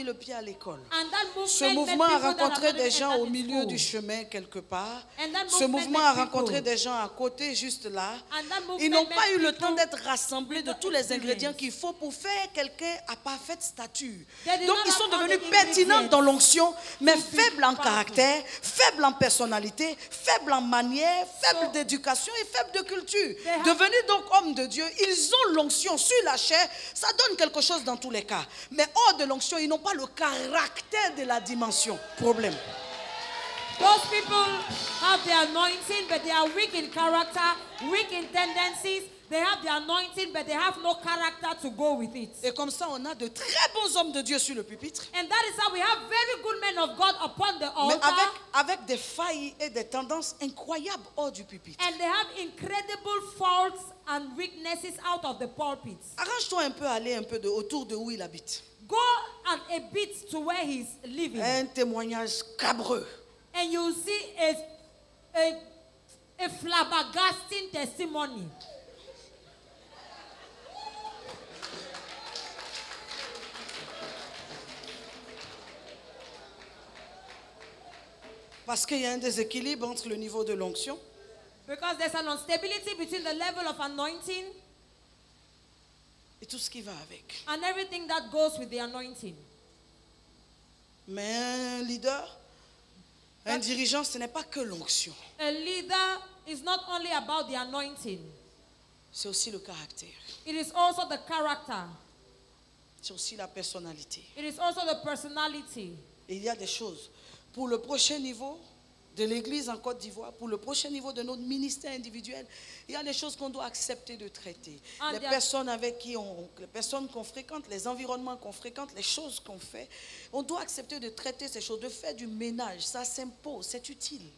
le pied à l'école. And that movement Ce met mouvement a people that rencontré have des not gens entered au in milieu school. du chemin quelque part. And that Ce movement mouvement met a people. rencontré des gens à côté, juste là. And that movement Ils n'ont met pas eu le people temps d'être rassemblés de with tous no les experience. ingrédients qu'il faut pour faire quelqu'un à parfaite stature. They did Donc not ils have sont all devenus the pertinents ingredients dans l'onction, mais to be faibles en powerful. caractère, faibles en personnalité, faibles en manière, faibles So, d'éducation et faibles de culture. have- Devenus donc hommes de Dieu, ils ont l'onction sur la chair, ça donne quelque chose dans tous les cas. Mais hors de l'onction, ils n'ont pas le caractère de la dimension. Problème. Those people have the anointing, but they are weak in character, weak in tendencies. They have the anointing, but they have no character to go with it. Et comme ça, on a de très bons hommes de Dieu sur le pupitre, And that is how we have very good men of God upon the mais altar. avec des failles et des tendances incroyables hors du pupitre. And they have incredible faults and weaknesses out of the pulpit. Arrange-toi un peu à aller un peu autour de où il habite. Go and a bit to where he's living. Un témoignage cabreux. And you see a flabbergasting testimony. Parce qu'il y a un déséquilibre entre le niveau de l'onction Because there's an instability between the level of anointing et tout ce qui va avec. and everything that goes with the anointing. Mais un leader, un dirigeant, ce n'est pas que l'onction. A leader is not only about the anointing, C'est aussi le caractère. it is also the character, C'est aussi la personnalité. it is also the personality. Et il y a des choses. Pour le prochain niveau de l'Église en Côte d'Ivoire, pour le prochain niveau de notre ministère individuel, il y a des choses qu'on doit accepter de traiter. Ah, Les bien. personnes avec qui les personnes qu'on fréquente, les environnements qu'on fréquente, les choses qu'on fait, on doit accepter de traiter ces choses, de faire du ménage. Ça s'impose, c'est utile.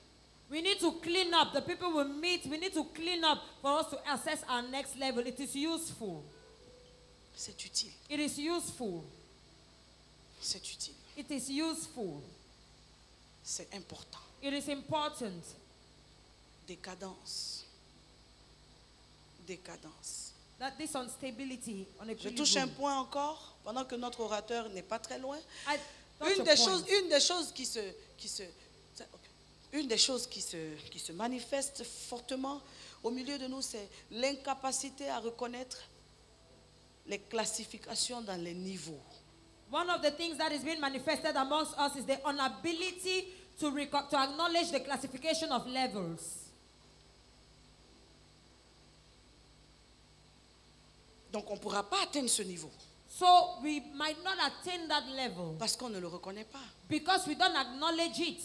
We need to clean up. The people we meet, we need to clean up for us to access our next level. It is useful. C'est utile. It is useful. C'est utile. It is useful. C'est important. It is important. Décadence. Décadence. That this instability on a Je touche un point encore, pendant que notre orateur n'est pas très loin. Une des choses qui se manifeste fortement au milieu de nous, c'est l'incapacité à reconnaître les classifications dans les niveaux. One of the things that is being manifested amongst us is the inability to acknowledge the classification of levels. Donc on ne pourra pas atteindre ce niveau So we might not attain that level parce qu'on ne le reconnaît pas. because we don't acknowledge it.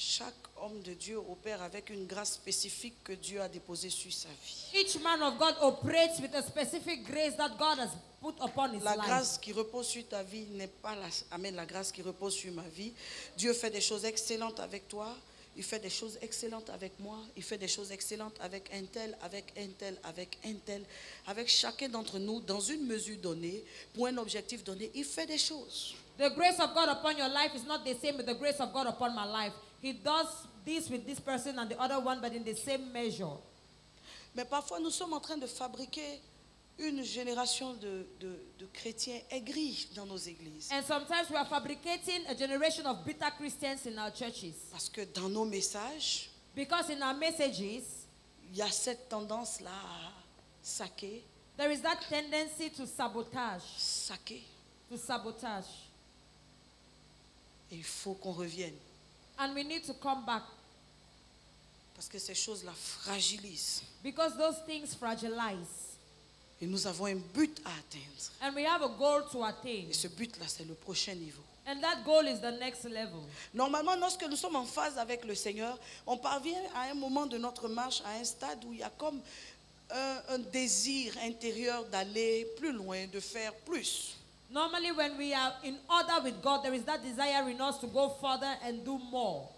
Chaque homme de Dieu opère avec une grâce spécifique que Dieu a déposée sur sa vie. Each man of God operates with a specific grace that God has put upon his La life. grâce qui repose sur ta vie n'est pas la grâce qui repose sur ma vie. Dieu fait des choses excellentes avec toi. Il fait des choses excellentes avec moi. Il fait des choses excellentes avec un tel, avec un tel, avec un tel. Avec chacun d'entre nous, dans une mesure donnée, pour un objectif donné, il fait des choses. The grace of God upon your life is not the same with the grace of God upon my life. He does this with this person and the other one, but in the same measure. Mais parfois, nous sommes en train de fabriquer une génération de chrétiens aigris dans nos églises. And sometimes we are fabricating a generation of bitter Christians in our churches. Parce que dans nos messages, Because in our messages, il y a cette tendance-là à saquer, there is that tendency to sabotage. saquer. To sabotage. Et il faut qu'on revienne. And we need to come back Parce que ces choses-là fragilisent. because those things fragilize. Et nous avons un but à atteindre. And we have a goal to attain. Et ce but-là, c'est le prochain niveau. And that goal is the next level. Normalement, lorsque nous sommes en phase avec le Seigneur, on parvient à un moment de notre marche, à un stade où il y a comme un désir intérieur d'aller plus loin, de faire plus. Normally, when we are in order with God, there is that desire in us to go further and do more.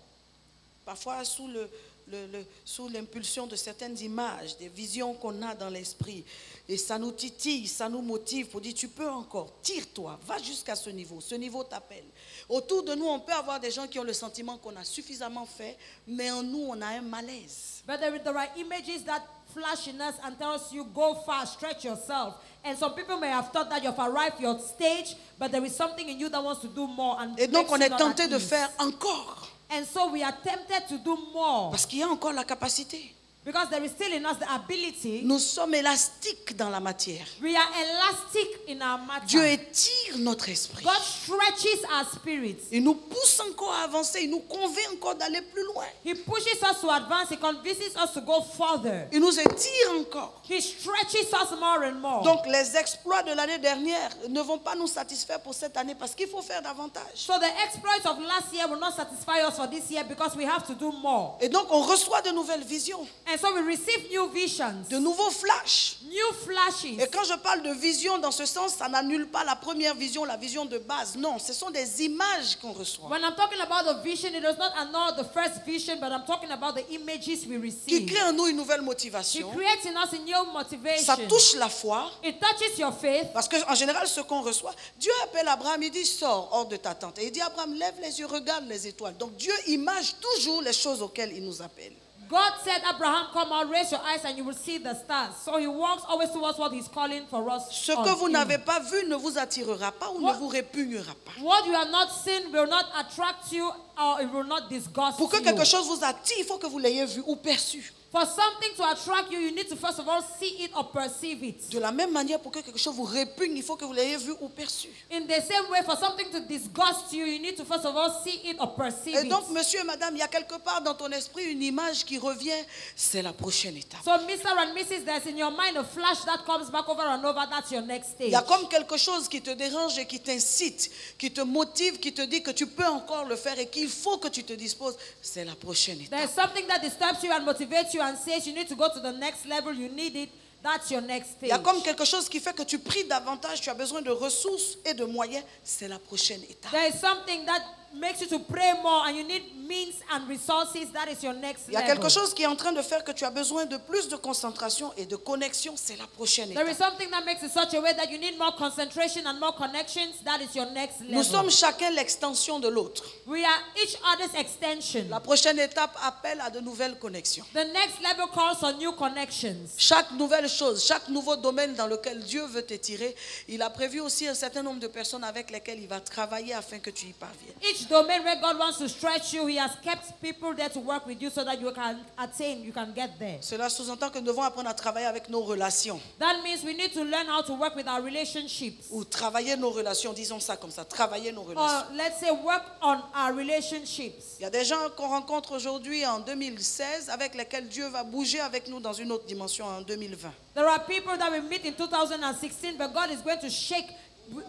Parfois, sous l'impulsion de certaines images, des visions qu'on a dans l'esprit. Et ça nous titille, ça nous motive pour dire, tu peux encore, tire-toi, va jusqu'à ce niveau t'appelle. Autour de nous, on peut avoir des gens qui ont le sentiment qu'on a suffisamment fait, mais en nous, on a un malaise. But there are images that flash in us and tell us you go far, stretch yourself. And some people may have thought that you've arrived your stage, but there is something in you that wants to do more. And Et donc, makes on you est not tenté at de ease. faire encore. And so we are tempted to do more Parce qu'il y a encore la capacité. because there is still in us the ability. Nous sommes élastiques dans la matière. We are elastic in our matter. Dieu étire notre esprit. God stretches our spirits. Il nous pousse encore à avancer. Il nous convainc encore d'aller plus loin. He pushes us to advance. He convinces us to go further. Il nous étire encore. He stretches us more and more. Donc les exploits de l'année dernière ne vont pas nous satisfaire pour cette année parce qu'il faut faire davantage. So the exploits of last year will not satisfy us for this year because we have to do more. Et donc on reçoit de nouvelles visions, And so we receive new visions, de nouveaux flashs. new flashes. Et quand je parle de vision dans ce sens, ça n'annule pas la première vision, la vision de base. Non, ce sont des images qu'on reçoit. When I'm talking about the vision, it does not annul the first vision, but I'm talking about the images we Qui receive. créent en nous une nouvelle It motivation. creates in us a new motivation. Ça touche la foi. It touches your faith. Parce qu'en général, ce qu'on reçoit, Dieu appelle Abraham, il dit sors hors de ta tente. Et il dit Abraham, lève les yeux, regarde les étoiles. Donc Dieu image toujours les choses auxquelles il nous appelle. God said, Abraham, come out, raise your eyes, and you will see the stars. So he walks always towards what he's calling for us. Ce que vous n'avez pas vu ne vous attirera pas ou ne vous répugnera pas. What you have not seen will not attract you or it will not disgust Pour que you. quelque chose vous attire, il faut que vous l'ayez vu ou perçu. For something to attract you, you need to first of all see it or perceive it. De la même manière, pour que quelque chose vous répugne, il faut que vous l'ayez vu ou perçu. In the same way, for something to disgust you, you need to first of all see it or perceive Et donc, it. monsieur et madame, il y a quelque part dans ton esprit une image qui revient, c'est la prochaine étape. So, Mr. and Mrs., there's in your mind a flash that comes back over and over. That's your next Il stage. y a comme quelque chose qui te dérange et qui t'incite, qui te motive, qui te dit que tu peux encore le faire et qu'il faut que tu te disposes. C'est la prochaine étape. There's something that disturbs you and motivates you and says you need to go to the next level. You need it. That's your next Il y a stage. comme quelque chose qui fait que tu pries davantage, tu as besoin de ressources et de moyens. C'est la prochaine étape. There is something that makes you to pray more and you need means and resources. That is your next Il y a level. quelque chose qui est en train de faire que tu as besoin de plus de concentration et de connexion. C'est la prochaine There is étape. something that makes it such a way that you need more concentration and more connections. That is your next level. Nous sommes chacun l'extension de l'autre. We are each other's extension. La prochaine étape appelle à de nouvelles connexions. The next level calls for new connections. Chaque nouvelle chose, chaque nouveau domaine dans lequel Dieu veut t'étirer, il a prévu aussi un certain nombre de personnes avec lesquelles il va travailler afin que tu y parviennes. Each domain where God wants to stretch you, He has kept people there to work with you so that you can attain, you can get there. Cela sous-entend que nous devons apprendre à travailler avec nos relations That means we need to learn how to work with our relationships. ou travailler nos relations, disons ça comme ça, travailler nos Or relations. let's say work on our relationships. Il y a des gens qu'on rencontre aujourd'hui en 2016 avec lesquels Dieu va bouger avec nous dans une autre dimension en 2020. There are people that we meet in 2016, but God is going to shake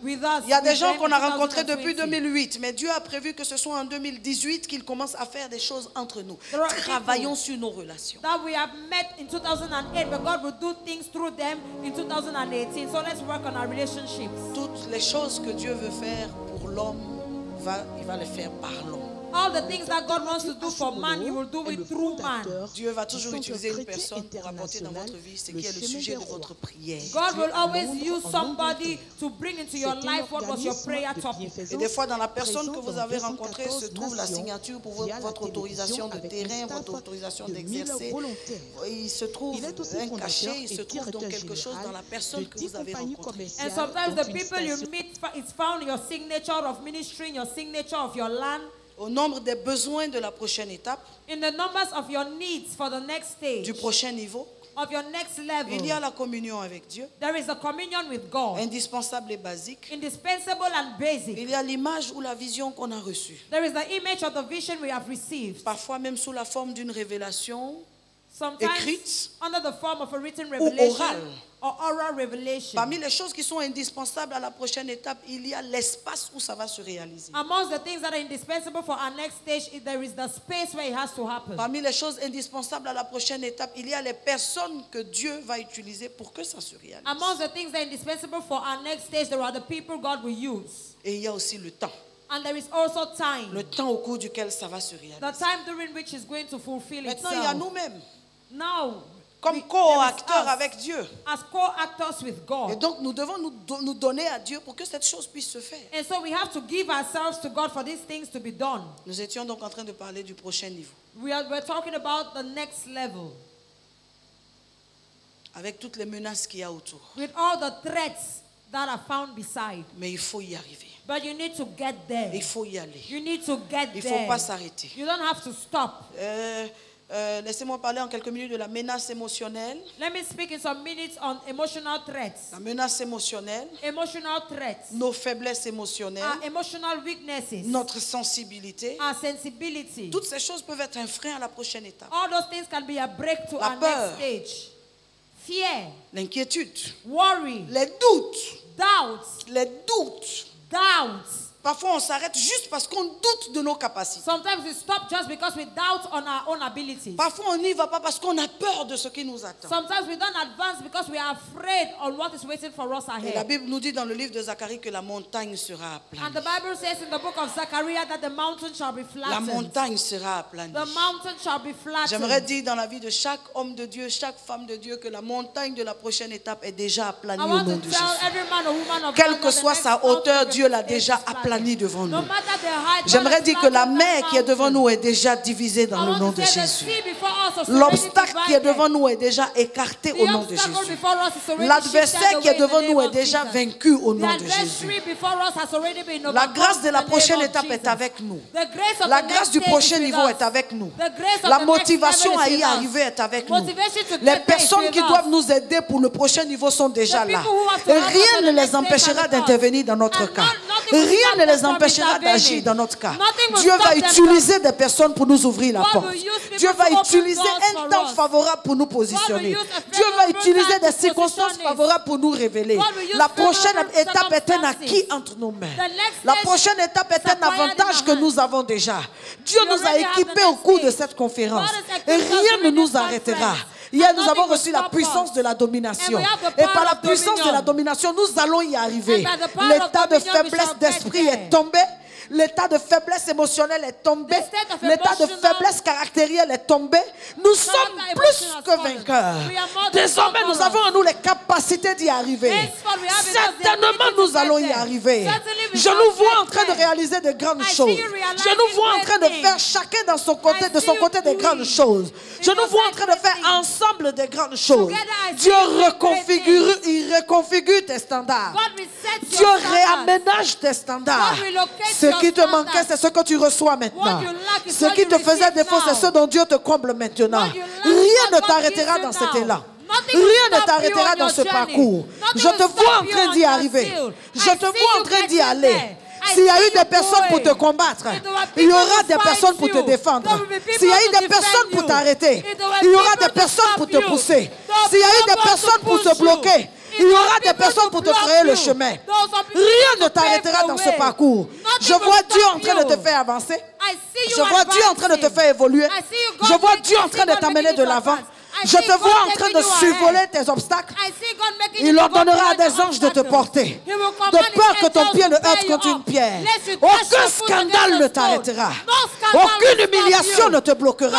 with us. Il y a des with gens them qu'on in a rencontrés depuis 2020. 2008, mais Dieu a prévu que ce soit en 2018 qu'il commence à faire des choses entre nous. There are Travaillons sur nos relations. that we have met in 2008, but God will do things through them in 2018. So let's work on our relationships. Toutes les choses que Dieu veut faire pour l'homme, il va les faire par l'homme. All the things that God wants to do for man, He will do it through man. Dieu va toujours utiliser une personne pour apporter dans votre vie ce qui est le sujet de votre prière. God will always use somebody to bring into your life what was your prayer topic. Et des fois, dans la personne que vous avez rencontrée se trouve la signature pour votre autorisation de terrain, votre autorisation d'exercer. Il se trouve un cachet, il se trouve donc quelque chose dans la personne que vous avez rencontrée. And sometimes the people you meet, it's found in your signature of ministry, in your signature of your land. Au nombre des besoins de la prochaine étape, In the numbers of your needs for the next stage, du prochain niveau, of your next level, il y a la communion avec Dieu, there is a communion with God, indispensable et basique. indispensable and basic. Il y a l'image ou la vision qu'on a reçue, There is the image of the vision we have received, parfois même sous la forme d'une révélation sometimes écrite under the form of a written ou revelation orale. or oral revelation. Parmi les choses qui sont indispensables à la prochaine étape, il y a l'espace où ça va se réaliser. Amongst the things that are indispensable for our next stage, there is the space where it has to happen. Parmi les choses indispensables à la prochaine étape, il y a les personnes que Dieu va utiliser pour que ça se réalise. Amongst the things that are indispensable for our next stage, there are the people God will use. Et il y a aussi le temps. And there is also time. Le temps au cours duquel ça va se réaliser. The time during which is going to fulfill Maintenant, il y a itself. nous-mêmes, Now, comme there is co-acteurs us avec Dieu. as co-actors with Et God. donc, nous devons nous donner à Dieu pour que cette chose puisse se faire. And so we have to give ourselves to God for these things to be done. Nous étions donc en train de parler du prochain niveau. We're talking about the next level. Avec toutes les menaces qu'il y a autour. With all the threats that are found beside. Mais il faut y arriver. But you need to get there. Il faut y aller. You need to get Il ne there. faut pas s'arrêter. You don't have to stop. Laissez-moi parler en quelques minutes de la menace émotionnelle. Let me speak in some minutes on emotional threats. La menace émotionnelle, Emotional threats. nos faiblesses émotionnelles, Our emotional weaknesses. notre sensibilité. Our sensibility. Toutes ces choses peuvent être un frein à la prochaine étape. All those things can be a break to La our peur. next stage. Fear. L'inquiétude, Worry. les doutes, Doubts. les doutes. Doubts. Parfois, on s'arrête juste parce qu'on doute de nos capacités. Sometimes we stop just because we doubt on our own abilities. Parfois, on n'y va pas parce qu'on a peur de ce qui nous attend. Sometimes we don't advance because we are afraid on what is waiting for us Et la ahead. Bible nous dit dans le livre de Zacharie que la montagne sera And aplanie. the Bible says in the book of Zechariah that the mountain shall be La flattened. montagne sera aplanie. The mountain shall be J'aimerais flattened. dire dans la vie de chaque homme de Dieu, chaque femme de Dieu, que la montagne de la prochaine étape est déjà aplanie I au want nom to de tell Jésus. every man or woman of Quelle God que that the soit next sa mountain hauteur, of Dieu l'a your déjà stage is aplanie flattened. devant No nous. matter the height, God J'aimerais has dire que la flattened mer that qui est devant mountain. nous est déjà divisée dans I le want nom to de say the Jésus. sea before us is already L'obstacle qui est divided. devant nous est déjà écarté The au nom de obstacle Jésus. before us is already L'adversaire shifted qui est away in the devant name nous est of déjà Jesus. vaincu au The nom de Jésus. adversary before us has already been La overcome grâce de in la the prochaine name of étape est Jesus. avec nous. The grace of La the grâce next du stage prochain is with niveau us. est avec nous. The grace of La the next motivation level à is y with us. arriver est avec nous. Motivation to Les get there is personnes with qui us. doivent nous aider pour le prochain niveau sont déjà The là. people who have to Et help us rien for ne the les next stage empêchera are with us. d'intervenir dans notre And cas. nothing will Rien stop ne them les from empêchera intervening. d'agir dans notre cas. Nothing will Dieu stop va them utiliser des personnes pour nous ouvrir la God porte. will use people Dieu va to open utiliser doors un for temps us. favorable pour nous positionner. use a Dieu va favorable utiliser time des to circonstances position us. favorables pour nous révéler. God will use La prochaine favorable étape est un circumstances. acquis entre nos mains. The next La stage prochaine étape est is un acquired in avantage our que hands. nous avons déjà. Dieu We nous a already have équipés the au cours next de stage. cette conférence. God has Et equipped us rien ne during nous this arrêtera. conference. Hier, And nous nothing avons will reçu la stop puissance us. de la domination. And we have the Et power par la of puissance de dominion. la domination, nous allons y arriver. And by the power L'état of de dominion, we faiblesse shall get d'esprit there. est tombé. L'état de faiblesse émotionnelle est tombé. The state of L'état de emotional- faiblesse caractérielle est tombé. Nous sommes Character plus emotional que fallen. vainqueurs. We are more than Désormais, nous conquerors. avons en nous les capacités d'y arriver. Henceforth, we have in us the Certainement, ability to nous allons get y there. arriver. Certainly, we Je shall nous vois get en train de there. réaliser de grandes I see choses. you realizing Je nous vois en great train de things. faire chacun dans son côté, I de see son you côté des doing grandes choses. Je in nous your vois en train de great faire things. ensemble des grandes choses. Together, I see Dieu you doing reconfigure, great il reconfigure tes standards. God resets Dieu your standards. réaménage tes standards. God relocate Ce your qui te standards. manquait, c'est ce que tu reçois maintenant. What you lack is Ce what qui you te faisait receive défaut, c'est now. ce dont Dieu te comble maintenant. What you lack Rien is ne what God t'arrêtera gives dans you cet now. élan. Nothing will Rien ne stop t'arrêtera you on dans your ce journey. parcours. Nothing Je will te vois stop en you train on d'y your arriver. field. Je I te see vois en you train d'y getting aller. there. I S'il y a see eu des you personnes pour te going. combattre, If there were il y people aura to des fight personnes pour te you, défendre. there will be people S'il y a eu to des personnes defend pour you. t'arrêter, If there were il y aura people des to personnes stop pour te you, pousser. there will S'il y a be eu des people to personnes pour push te bloquer, you. Il y aura des personnes pour te frayer le chemin. Rien ne t'arrêtera dans ce parcours. Je vois Dieu en train de te faire avancer. Je vois Dieu en train de te faire évoluer. Je vois Dieu en train de t'amener de l'avant. Je te vois en train de survoler tes obstacles. Il ordonnera à des anges de te porter, de peur que ton pied ne heurte contre une pierre. Aucun scandale ne t'arrêtera. Aucune humiliation ne te bloquera.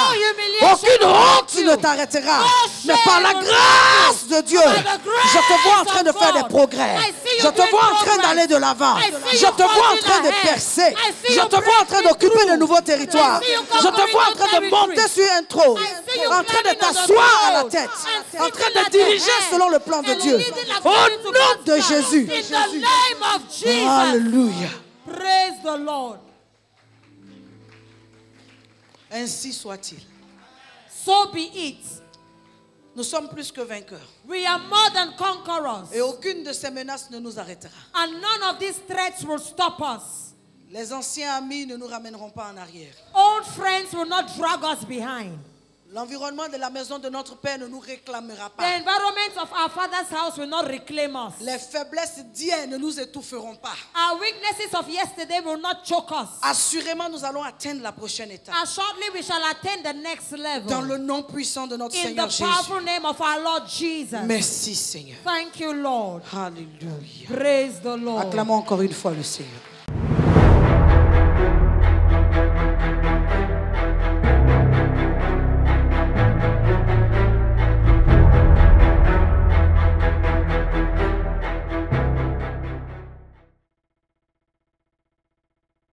Aucune honte ne t'arrêtera. Mais par la grâce de Dieu, je te vois en train de faire des progrès. Je te vois en train d'aller de l'avant. Je te vois en train de percer. Je te vois en train d'occuper de nouveaux territoires. Je te vois en train de monter sur un trône, en train de t'asseoir à la tête, en train de diriger selon le plan de Dieu. Au nom de Jésus. Alléluia. Praise the Lord. Ainsi soit-il. So be it. Nous sommes plus que vainqueurs. We are more than conquerors. Et aucune de ces menaces ne nous arrêtera. And none of these threats will stop us. Les anciens amis ne nous ramèneront pas en arrière. Old friends will not drag us behind. L'environnement de la maison de notre Père ne nous réclamera The pas. environment of our Father's house will not reclaim us. Les faiblesses d'hier ne nous étoufferont pas. Our weaknesses of yesterday will not choke us. Assurément, nous allons atteindre la prochaine étape. And shortly we shall attain the next level. Dans le nom puissant de notre In Seigneur the Jésus. powerful name of our Lord Jesus. Merci Seigneur. Thank you, Lord. Alléluia. Praise the Lord. Acclamons encore une fois le Seigneur.